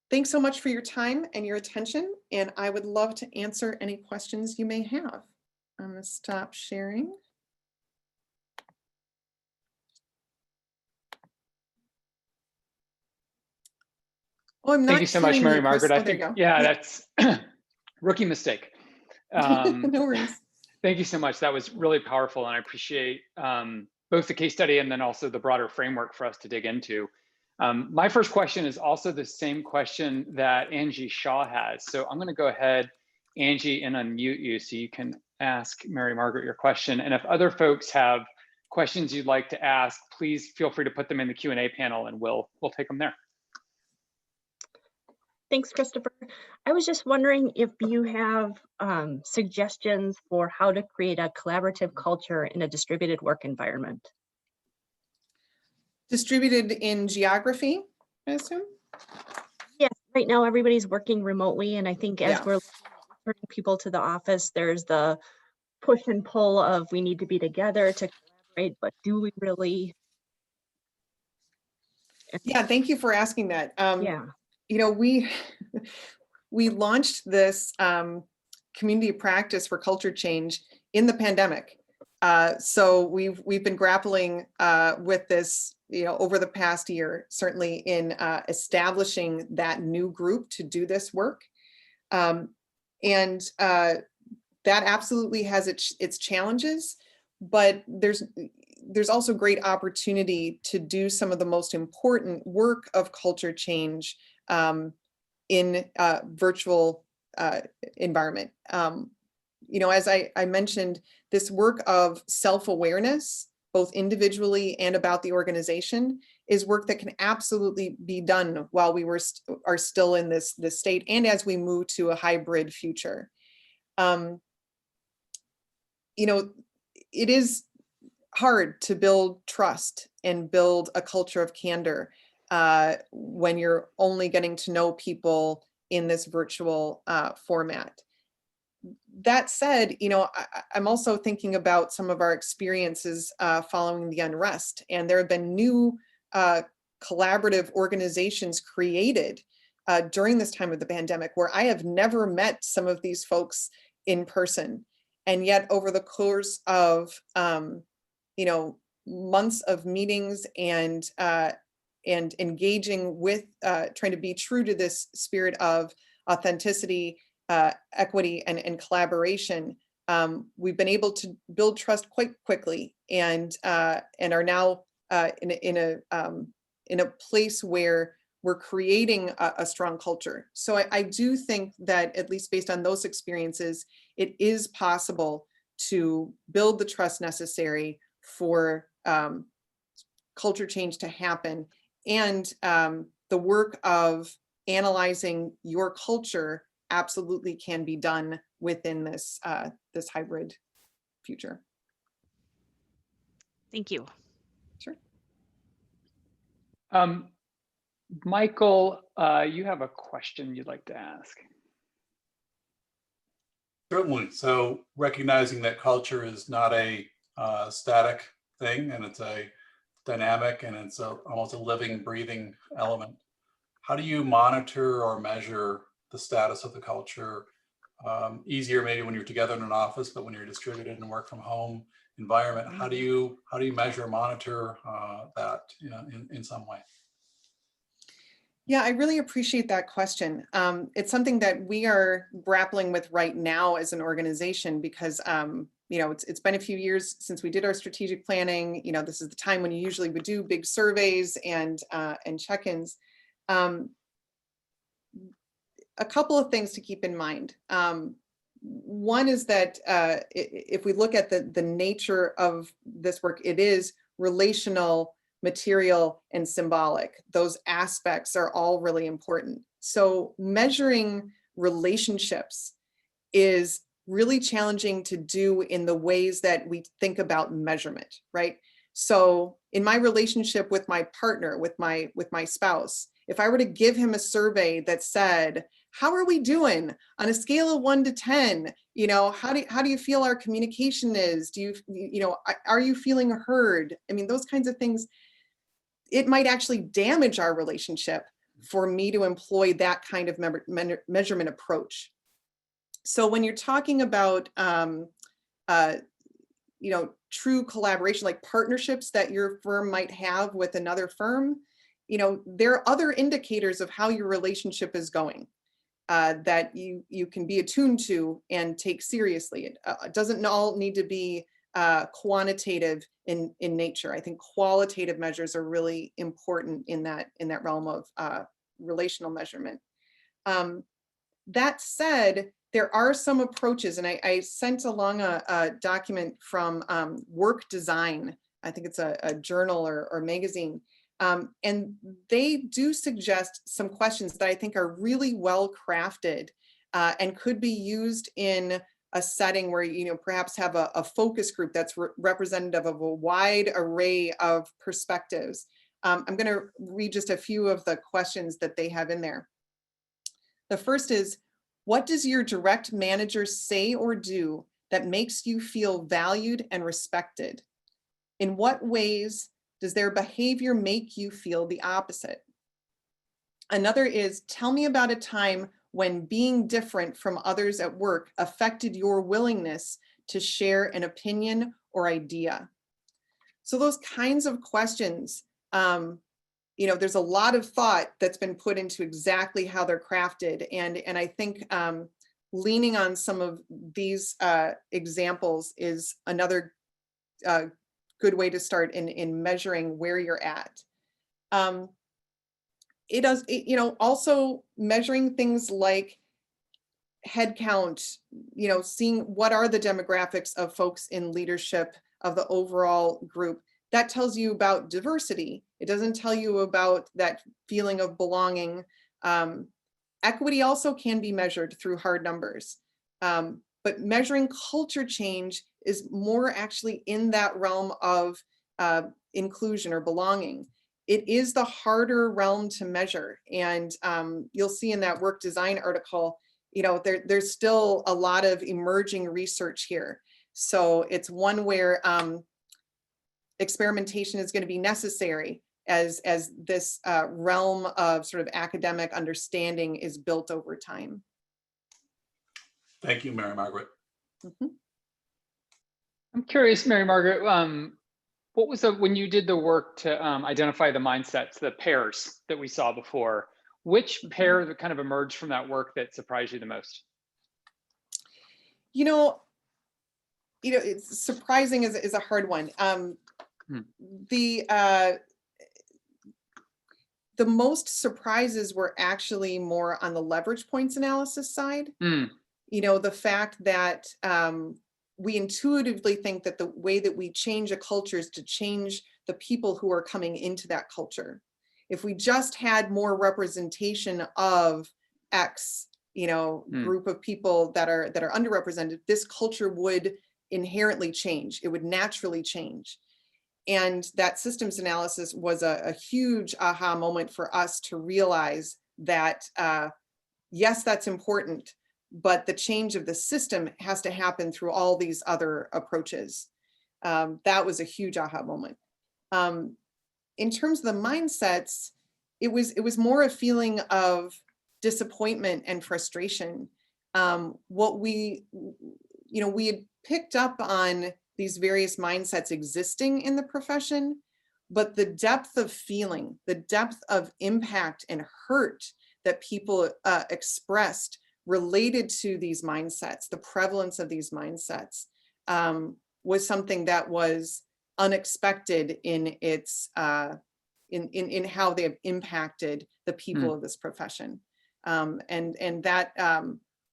Thanks so much for your time and your attention, and I would love to answer any questions you may have. I'm going to stop sharing. Oh, I'm not Thank you so much, Mary-Margaret. I think, yeah, that's rookie mistake. No worries. Thank you so much. That was really powerful, and I appreciate both the case study and then also the broader framework for us to dig into. My first question is also the same question that Angie Shaw has. So I'm going to go ahead, Angie, and unmute you so you can ask Mary-Margaret your question. And if other folks have questions you'd like to ask, please feel free to put them in the Q&A panel and we'll take them there. Thanks, Christopher. I was just wondering if you have suggestions for how to create a collaborative culture in a distributed work environment. Distributed in geography, I assume? Yes, right now everybody's working remotely, and I think as Yeah. we're returning people to the office, there's the push and pull of we need to be together to collaborate, but do we really? Yeah, thank you for asking that. Yeah. You know, we launched this community practice for culture change in the pandemic. So we've been grappling with this, you know, over the past year, certainly in establishing that new group to do this work. And that absolutely has its challenges, but there's also great opportunity to do some of the most important work of culture change in a virtual environment. You know, as I mentioned, this work of self-awareness, both individually and about the organization, is work that can absolutely be done while we are still in this state and as we move to a hybrid future. You know, it is hard to build trust and build a culture of candor when you're only getting to know people in this virtual format. That said, you know, I'm also thinking about some of our experiences following the unrest, and there have been new collaborative organizations created during this time of the pandemic where I have never met some of these folks in person. And yet over the course of, you know, months of meetings and engaging with, trying to be true to this spirit of authenticity, equity, and collaboration, we've been able to build trust quite quickly and are now in a place where we're creating a strong culture. So I do think that, at least based on those experiences, it is possible to build the trust necessary for culture change to happen. And the work of analyzing your culture absolutely can be done within this this hybrid future. Thank you. Sure. Michael, you have a question you'd like to ask. Certainly. So recognizing that culture is not a static thing, and it's a dynamic, and it's almost a living, breathing element. How do you monitor or measure the status of the culture? Easier maybe when you're together in an office, but when you're distributed and work from home environment, how do you measure or monitor that, you know, in some way? Yeah, I really appreciate that question. It's something that we are grappling with right now as an organization because, you know, it's been a few years since we did our strategic planning. You know, this is the time when you usually would do big surveys and check-ins. A couple of things to keep in mind. One is that if we look at the nature of this work, it is relational, material, and symbolic. Those aspects are all really important. So measuring relationships is really challenging to do in the ways that we think about measurement, right? So in my relationship with my partner, with my spouse, if I were to give him a survey that said, how are we doing on a scale of 1 to 10? You know, how do you feel our communication is? Do you know, are you feeling heard? I mean, those kinds of things, it might actually damage our relationship for me to employ that kind of measurement approach. So when you're talking about, you know, true collaboration, like partnerships that your firm might have with another firm, you know, there are other indicators of how your relationship is going that you can be attuned to and take seriously. It doesn't all need to be quantitative in nature. I think qualitative measures are really important in that realm of relational measurement. That said, there are some approaches, and I sent along a document from Work Design. I think it's a journal or magazine. And they do suggest some questions that I think are really well crafted and could be used in a setting where, you know, perhaps have a focus group that's representative of a wide array of perspectives. I'm going to read just a few of the questions that they have in there. The first is, what does your direct manager say or do that makes you feel valued and respected? In what ways does their behavior make you feel the opposite? Another is, tell me about a time when being different from others at work affected your willingness to share an opinion or idea. So those kinds of questions, you know, there's a lot of thought that's been put into exactly how they're crafted. And I think leaning on some of these examples is another good way to start in measuring where you're at. You know, also measuring things like head count, you know, seeing what are the demographics of folks in leadership of the overall group. That tells you about diversity. It doesn't tell you about that feeling of belonging. Equity also can be measured through hard numbers, but measuring culture change is more actually in that realm of inclusion or belonging. It is the harder realm to measure. And you'll see in that Work Design article, you know, there's still a lot of emerging research here. So it's one where experimentation is going to be necessary as this realm of sort of academic understanding is built over time. Thank you, Mary-Margaret. Mm-hmm. I'm curious, Mary-Margaret, what was when you did the work to identify the mindsets, the pairs that we saw before, which pair that kind of emerged from that work that surprised you the most? You know, it's surprising is a hard one. The most surprises were actually more on the leverage points analysis side. You know, the fact that we intuitively think that the way that we change a culture is to change the people who are coming into that culture. If we just had more representation of X, you know, group of people that are underrepresented, this culture would inherently change. It would naturally change. And that systems analysis was a huge aha moment for us to realize that, yes, that's important, but the change of the system has to happen through all these other approaches. That was a huge aha moment. In terms of the mindsets, it was more a feeling of disappointment and frustration. What we had picked up on these various mindsets existing in the profession, but the depth of feeling, the depth of impact and hurt that people expressed related to these mindsets, the prevalence of these mindsets, was something that was unexpected in its in how they have impacted the people of this profession, and that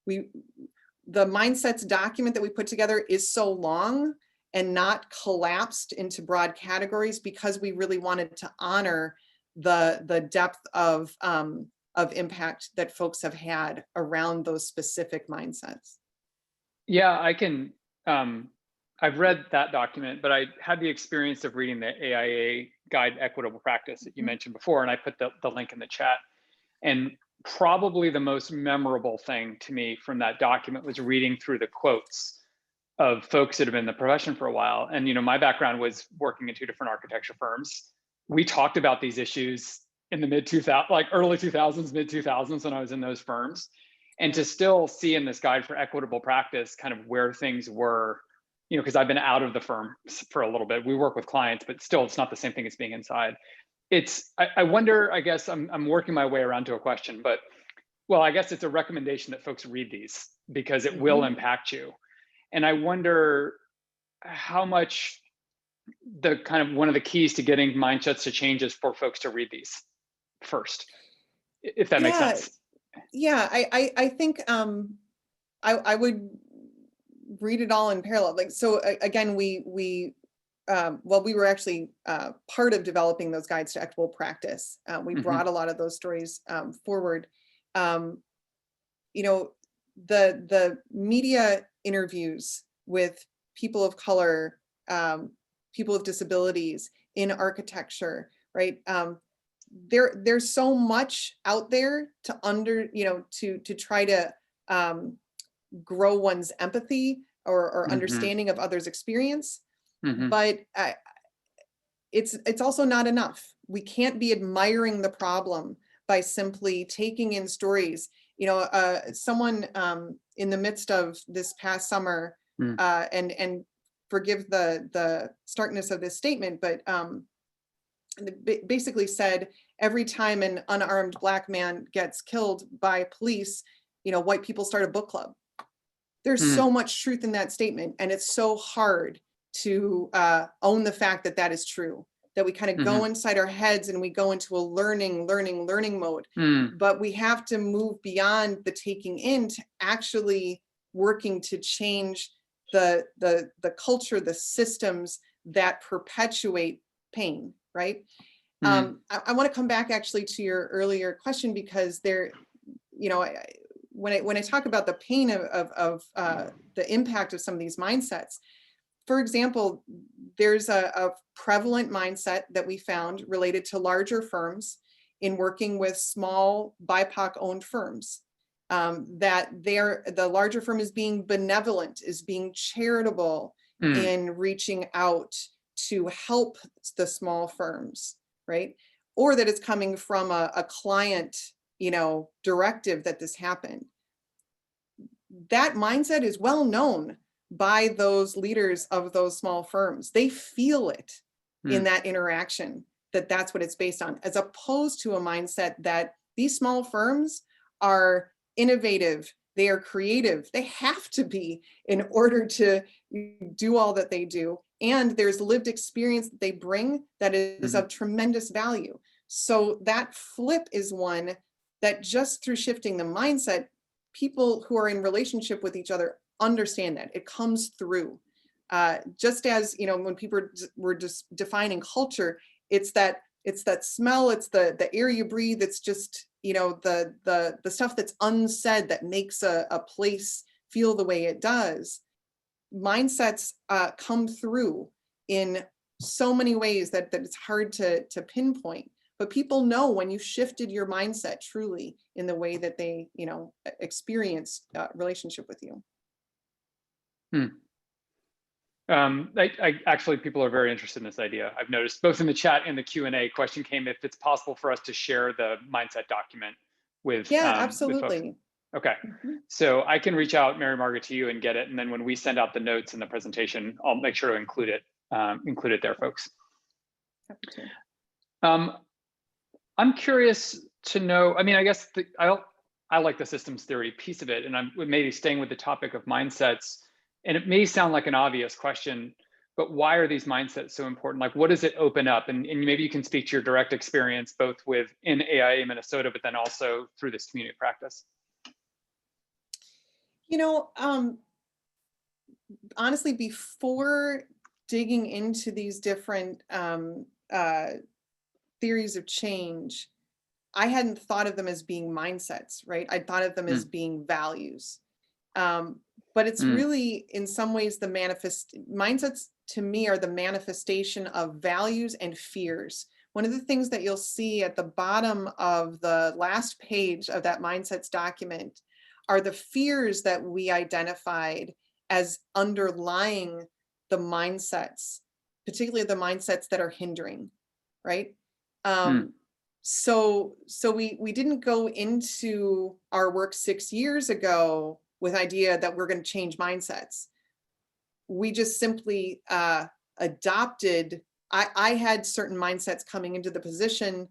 the mindsets document that we put together is so long and not collapsed into broad categories because we really wanted to honor the depth of impact that folks have had around those specific mindsets. Yeah, I can. I've read that document, but I had the experience of reading the AIA Guide Equitable Practice that you mentioned before, and I put the link in the chat. And probably the most memorable thing to me from that document was reading through the quotes of folks that have been in the profession for a while. And, you know, my background was working in 2 different architecture firms. We talked about these issues in the early 2000s, mid 2000s when I was in those firms. And to still see in this guide for equitable practice kind of where things were, you know, because I've been out of the firm for a little bit. We work with clients, but still it's not the same thing as being inside. I wonder, I guess I'm working my way around to a question, but well, I guess it's a recommendation that folks read these because it will impact you. And I wonder how much the kind of one of the keys to getting mindsets to change is for folks to read these first, if that makes Yeah, sense. yeah, I think I would read it all in parallel. Like, so again, we were actually part of developing those guides to equitable practice. We brought a lot of those stories forward. You know, the media interviews with people of color, people with disabilities in architecture, right? There's so much out there to try to grow one's empathy or understanding of others' experience. But it's also not enough. We can't be admiring the problem by simply taking in stories. You know, someone in the midst of this past summer, and forgive the starkness of this statement, but basically said every time an unarmed Black man gets killed by police, you know, white people start a book club. There's so much truth in that statement, and it's so hard to own the fact that that is true, that we kind of go inside our heads and we go into a learning mode. But we have to move beyond the taking in to actually working to change the culture, the systems that perpetuate pain, right? I want to come back actually to your earlier question, because there, you know, when I talk about the pain of the impact of some of these mindsets, for example, there's a prevalent mindset that we found related to larger firms in working with small BIPOC owned firms, that the larger firm is being benevolent, is being charitable in reaching out to help the small firms, right? Or that it's coming from a client, you know, directive that this happened. That mindset is well known by those leaders of those small firms. They feel it in that interaction, that that's what it's based on, as opposed to a mindset that these small firms are innovative, they are creative, they have to be in order to do all that they do. And there's lived experience that they bring that is of tremendous value. So that flip is one that just through shifting the mindset, people who are in relationship with each other understand that it comes through. Just as, you know, when people were just defining culture, it's that smell, it's the air you breathe, it's just, you know, the stuff that's unsaid that makes a place feel the way it does. Mindsets come through in so many ways that it's hard to pinpoint. But people know when you shifted your mindset truly in the way that they, you know, experience relationship with you. I actually, people are very interested in this idea. I've noticed both in the chat and the Q&A question came if it's possible for us to share the mindset document with absolutely. With okay, so I can reach out, Mary-Margaret, to you and get it, and then when we send out the notes in the presentation, I'll make sure to include it there, folks. Happy to. I'm curious to know. I mean, I guess I like the systems theory piece of it, and I'm maybe staying with the topic of mindsets. And it may sound like an obvious question, but why are these mindsets so important? Like, what does it open up? And maybe you can speak to your direct experience, both in AIA Minnesota, but then also through this community practice. You know, honestly, before digging into these different theories of change, I hadn't thought of them as being mindsets, right? I thought of them as being values. But it's really, in some ways, mindsets to me are the manifestation of values and fears. One of the things that you'll see at the bottom of the last page of that mindsets document are the fears that we identified as underlying the mindsets, particularly the mindsets that are hindering, right? So we didn't go into our work 6 years ago with idea that we're going to change mindsets. We just simply adopted. I had certain mindsets coming into the position,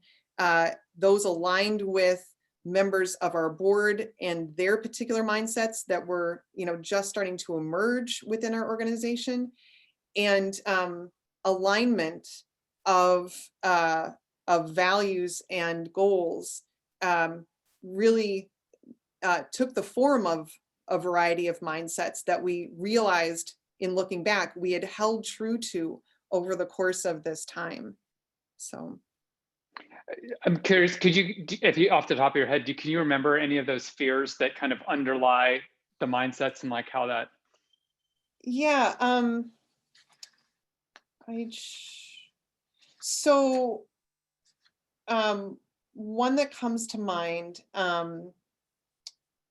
those aligned with members of our board and their particular mindsets that were, you know, just starting to emerge within our organization. and alignment of values and goals really took the form of a variety of mindsets that we realized in looking back we had held true to over the course of this time. So I'm curious, could you, if you off the top of your head, can you remember any of those fears that kind of underlie the mindsets and like how that? yeah, so one that comes to mind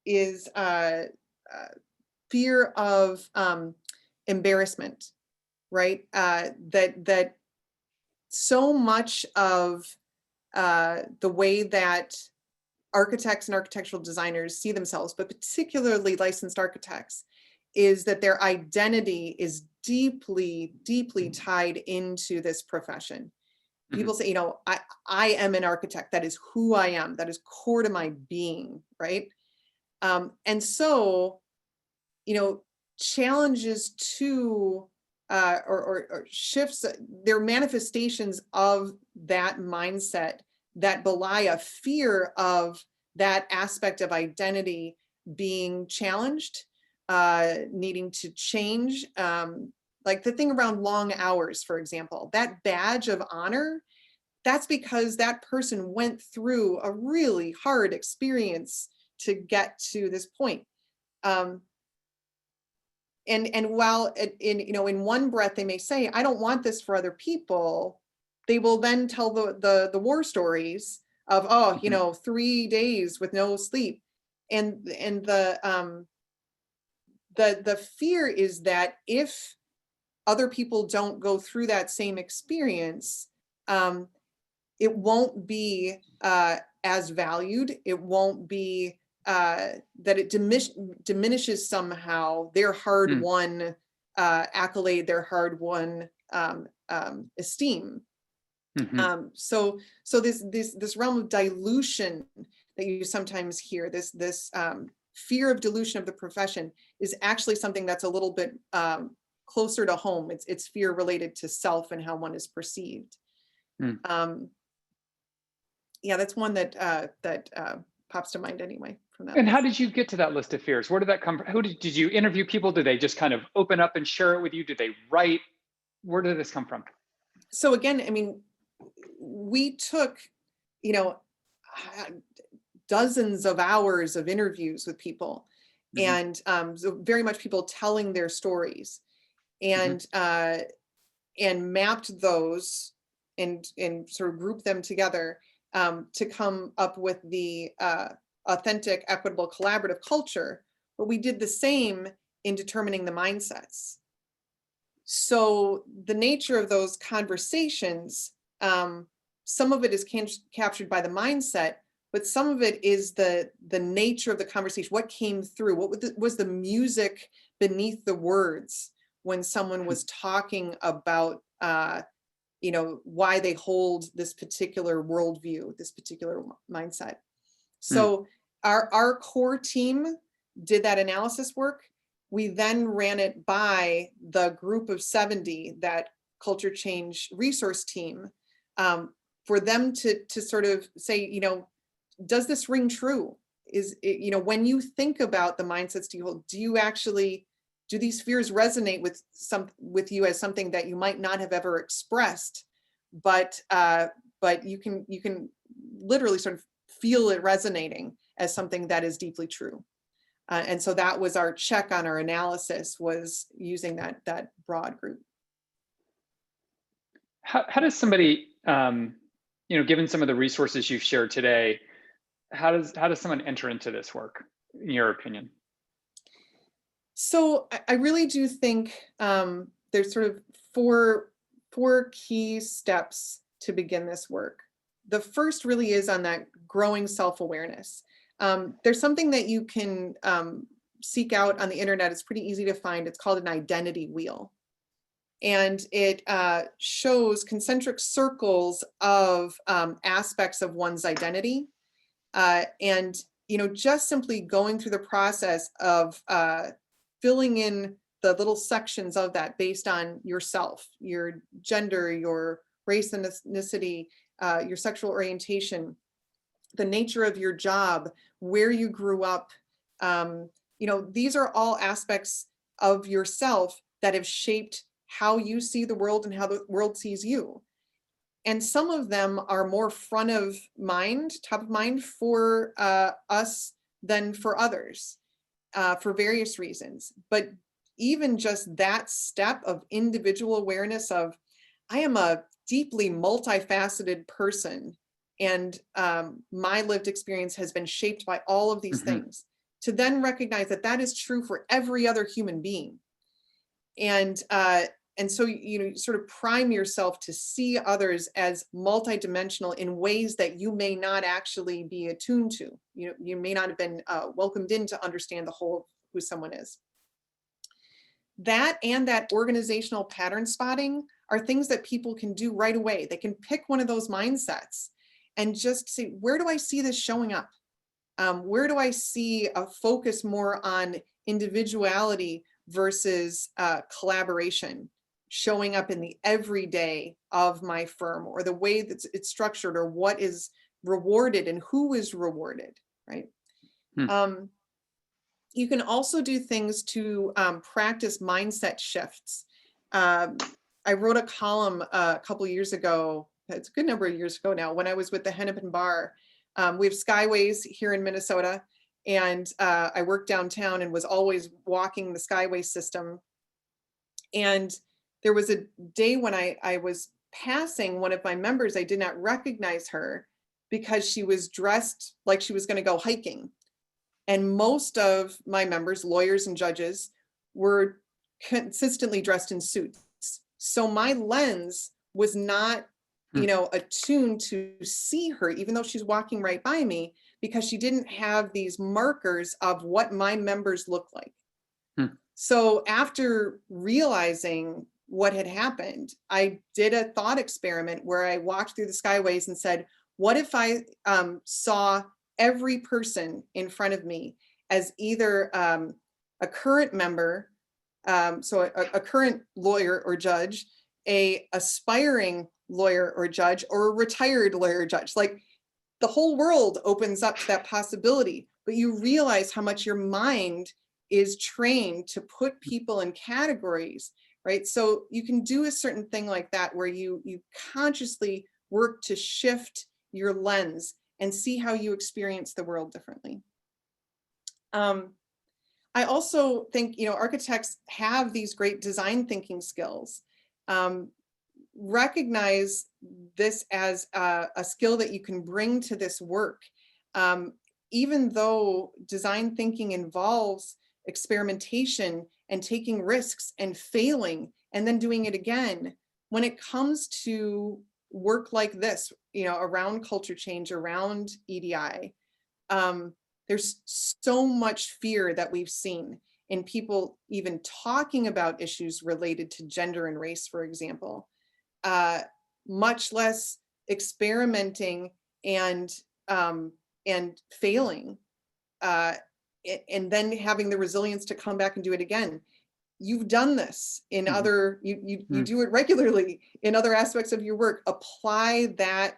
is fear of embarrassment, right? That so much of the way that architects and architectural designers see themselves, but particularly licensed architects, is that their identity is deeply, deeply tied into this profession. People say, I am an architect. That is who I am. That is core to my being, right? And so, challenges to or shifts, they're manifestations of that mindset that belie a fear of that aspect of identity being challenged, needing to change. Like the thing around long hours, for example, that badge of honor, that's because that person went through a really hard experience to get to this point. And while in one breath they may say, I don't want this for other people, they will then tell the war stories of 3 days with no sleep, and the fear is that if other people don't go through that same experience, it won't be as valued. It won't be that it diminishes somehow their hard-won accolade, their hard-won esteem. So this realm of dilution that you sometimes hear, this fear of dilution of the profession, is actually something that's a little bit closer to home. It's fear related to self and how one is perceived. Yeah, that's one that pops to mind anyway from that. And how did you get to that list of fears? Where did that come from? Who did you interview people? Did they just kind of open up and share it with you? Did they write? Where did this come from? So again, I mean, we took, dozens of hours of interviews with people, and so very much people telling their stories, and mapped those and sort of grouped them together to come up with the authentic, equitable, collaborative culture. But we did the same in determining the mindsets. So the nature of those conversations, some of it is captured by the mindset, but some of it is the nature of the conversation. What came through? What was the music beneath the words when someone was talking about why they hold this particular worldview, this particular mindset. So our core team did that analysis work. We then ran it by the group of 70, that culture change resource team, for them to sort of say, does this ring true? Is it, when you think about the mindsets do you hold, do these fears resonate with you as something that you might not have ever expressed, but you can literally sort of feel it resonating as something that is deeply true. And so that was our check on our analysis, was using that broad group. How does somebody, given some of the resources you've shared today, how does someone enter into this work, in your opinion? So I really do think there's sort of four key steps to begin this work. The first really is on that growing self-awareness. There's something that you can seek out on the internet. It's pretty easy to find. It's called an identity wheel. And it shows concentric circles of aspects of one's identity. And, just simply going through the process of filling in the little sections of that based on yourself, your gender, your race and ethnicity, your sexual orientation, the nature of your job, where you grew up. These are all aspects of yourself that have shaped how you see the world and how the world sees you. And some of them are more front of mind, top of mind for us than for others, for various reasons. But even just that step of individual awareness of, I am a deeply multifaceted person, and my lived experience has been shaped by all of these things, to then recognize that that is true for every other human being. And so, you sort of prime yourself to see others as multidimensional in ways that you may not actually be attuned to. You may not have been welcomed in to understand the whole of who someone is. That and that organizational pattern spotting are things that people can do right away. They can pick one of those mindsets and just say, where do I see this showing up? Where do I see a focus more on individuality versus collaboration showing up in the everyday of my firm, or the way that it's structured, or what is rewarded and who is rewarded, right? You can also do things to practice mindset shifts. I wrote a column a couple years ago, it's a good number of years ago now, when I was with the Hennepin Bar. We have Skyways here in Minnesota, and I worked downtown and was always walking the Skyway system. And there was a day when I was passing one of my members. I did not recognize her because she was dressed like she was going to go hiking. And most of my members, lawyers and judges, were consistently dressed in suits. So my lens was not, attuned to see her, even though she's walking right by me, because she didn't have these markers of what my members look like. So after realizing what had happened, I did a thought experiment where I walked through the Skyways and said, what if I saw every person in front of me as either a current member, so a current lawyer or judge, a aspiring lawyer or judge, or a retired lawyer or judge? Like, the whole world opens up to that possibility, but you realize how much your mind is trained to put people in categories, right? So you can do a certain thing like that, where you consciously work to shift your lens and see how you experience the world differently. I also think, architects have these great design thinking skills. Recognize this as a skill that you can bring to this work. Even though design thinking involves experimentation and taking risks and failing and then doing it again, when it comes to work like this, around culture change, around EDI, there's so much fear that we've seen in people even talking about issues related to gender and race, for example, much less experimenting and failing, and then having the resilience to come back and do it again. You've done this in other, you do it regularly in other aspects of your work. Apply that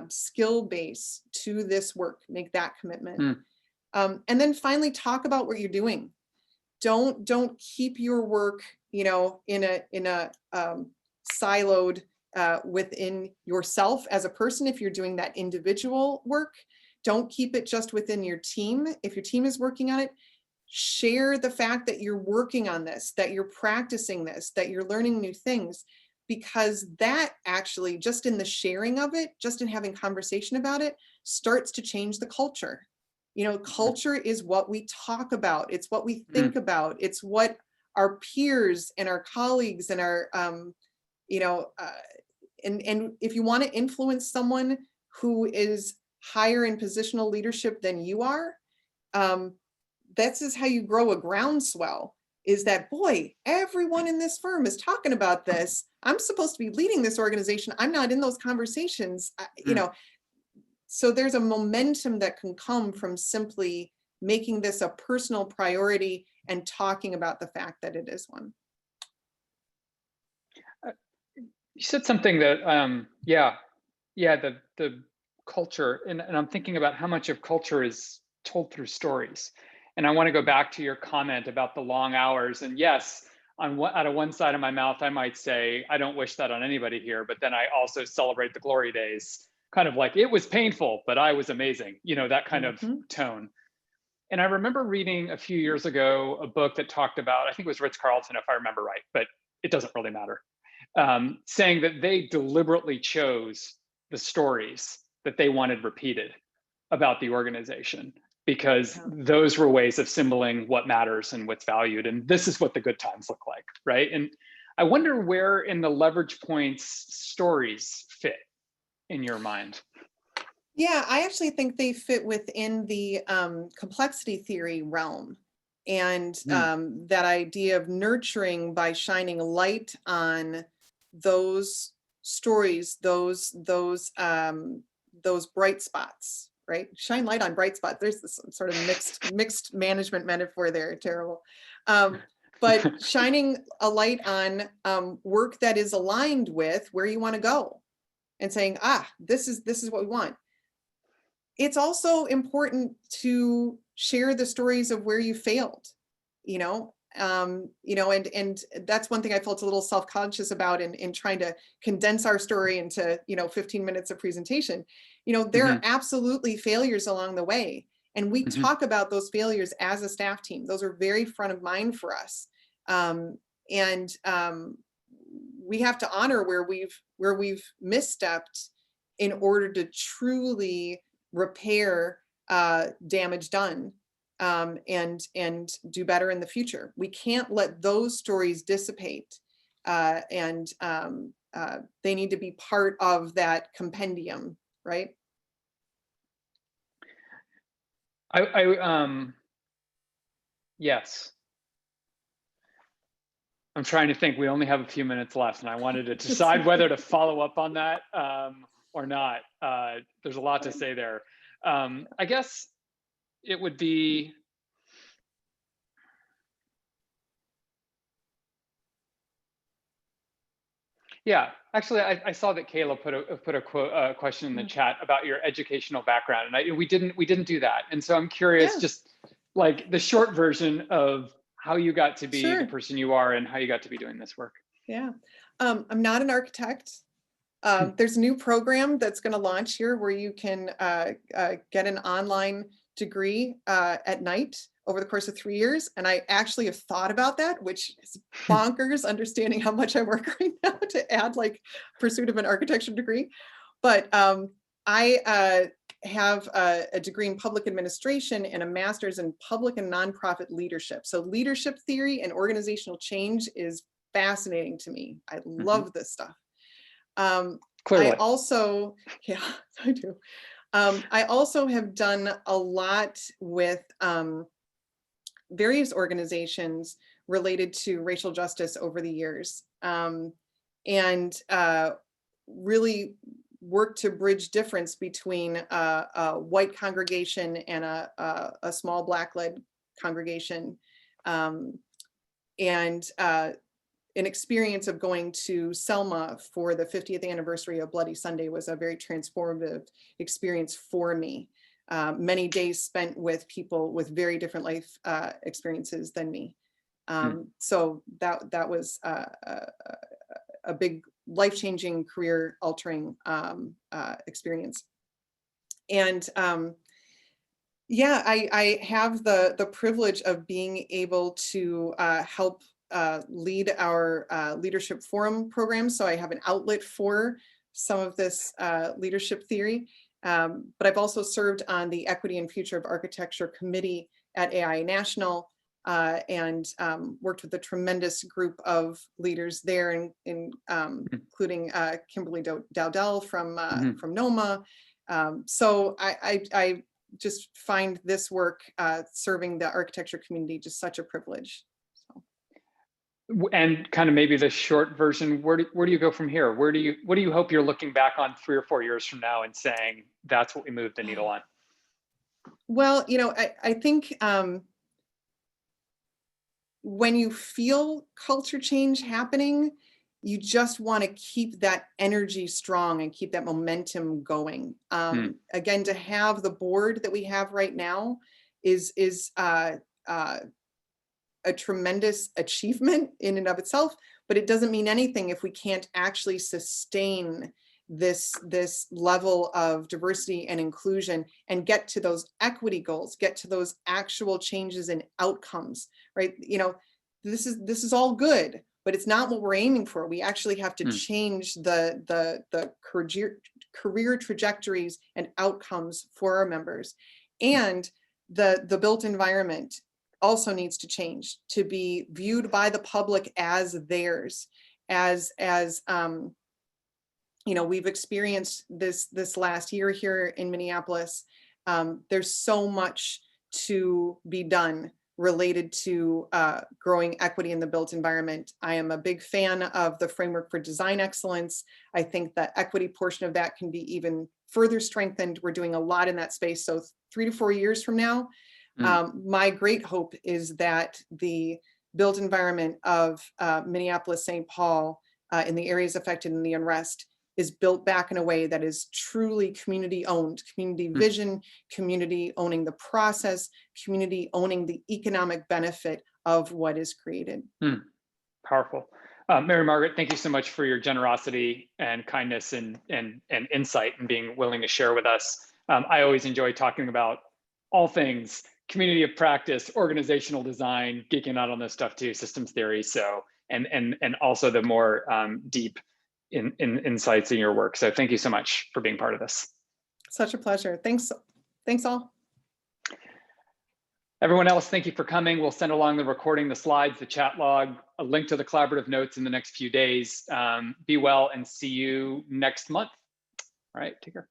skill base to this work, make that commitment. And then finally, talk about what you're doing. Don't keep your work, in a siloed within yourself as a person. If you're doing that individual work, don't keep it just within your team. If your team is working on it, share the fact that you're working on this, that you're practicing this, that you're learning new things, because that actually, just in the sharing of it, just in having conversation about it, starts to change the culture. Culture is what we talk about. It's what we think about. It's what our peers and our colleagues and our, and if you want to influence someone who is higher in positional leadership than you are, that's just how you grow a groundswell, is that, boy, everyone in this firm is talking about this. I'm supposed to be leading this organization. I'm not in those conversations, So there's a momentum that can come from simply making this a personal priority and talking about the fact that it is one. You said something that, the culture, and I'm thinking about how much of culture is told through stories. And I want to go back to your comment about the long hours. And yes, out of one side of my mouth, I might say, I don't wish that on anybody here, but then I also celebrate the glory days, kind of like, it was painful, but I was amazing, you know, that kind of tone. And I remember reading a few years ago a book that talked about, I think it was Ritz-Carlton, if I remember right, but it doesn't really matter, saying that they deliberately chose the stories that they wanted repeated about the organization, because those were ways of symboling what matters and what's valued. And this is what the good times look like, right? And I wonder where in the leverage points stories fit in your mind. Yeah, I actually think they fit within the complexity theory realm. And that idea of nurturing by shining a light on those stories, those bright spots, right? Shine light on bright spots. There's this sort of mixed management metaphor there, terrible. But shining a light on work that is aligned with where you want to go, and saying, this is what we want. It's also important to share the stories of where you failed, and that's one thing I felt a little self-conscious about in trying to condense our story into, 15 minutes of presentation. There are absolutely failures along the way, and we talk about those failures as a staff team. Those are very front of mind for us. We have to honor where we've misstepped in order to truly repair damage done, and do better in the future. We can't let those stories dissipate, and they need to be part of that compendium, right? Yes. I'm trying to think, we only have a few minutes left, and I wanted to decide whether to follow up on that or not. There's a lot to say there. I guess it would be, actually, I saw that Kayla put a question in the chat about your educational background, and we didn't do that. And so I'm curious, just like the short version of how you got to be the person you are and how you got to be doing this work. Yeah, I'm not an architect. There's a new program that's going to launch here where you can get an online degree at night over the course of 3 years. And I actually have thought about that, which is bonkers, understanding how much I work right now to add like pursuit of an architecture degree. But I have a degree in public administration and a master's in public and nonprofit leadership. So leadership theory and organizational change is fascinating to me. I love this stuff. Clearly. I also, I do. I also have done a lot with various organizations related to racial justice over the years, and really work to bridge difference between a white congregation and a small Black-led congregation, and an experience of going to Selma for the 50th anniversary of Bloody Sunday was a very transformative experience for me. Many days spent with people with very different life experiences than me. So that was a big life-changing, career-altering experience. And I have the privilege of being able to help lead our leadership forum program. So I have an outlet for some of this leadership theory, but I've also served on the Equity and Future of Architecture Committee at AIA National, and worked with a tremendous group of leaders there, including Kimberly Dowdell from NOMA. So I just find this work serving the architecture community just such a privilege. And kind of maybe the short version, where do you go from here? What do you hope you're looking back on 3 or 4 years from now and saying, that's what we moved the needle on? Well, I think when you feel culture change happening, you just want to keep that energy strong and keep that momentum going. Again, to have the board that we have right now is a tremendous achievement in and of itself, but it doesn't mean anything if we can't actually sustain this level of diversity and inclusion and get to those equity goals, get to those actual changes in outcomes, right? This is all good, but it's not what we're aiming for. We actually have to change the career trajectories and outcomes for our members. And the built environment also needs to change to be viewed by the public as theirs, as we've experienced this last year here in Minneapolis. There's so much to be done related to growing equity in the built environment. I am a big fan of the framework for design excellence. I think the equity portion of that can be even further strengthened. We're doing a lot in that space. So 3 to 4 years from now, my great hope is that the built environment of Minneapolis, St. Paul, in the areas affected in the unrest is built back in a way that is truly community owned, community vision, community owning the process, community owning the economic benefit of what is created. Powerful. Mary-Margaret, thank you so much for your generosity and kindness and insight and being willing to share with us. I always enjoy talking about all things community of practice, organizational design, geeking out on this stuff too, systems theory. So, and also the more deep insights in your work. So thank you so much for being part of this. Such a pleasure. Thanks all. Everyone else, thank you for coming. We'll send along the recording, the slides, the chat log, a link to the collaborative notes in the next few days. Be well and see you next month. All right, take care.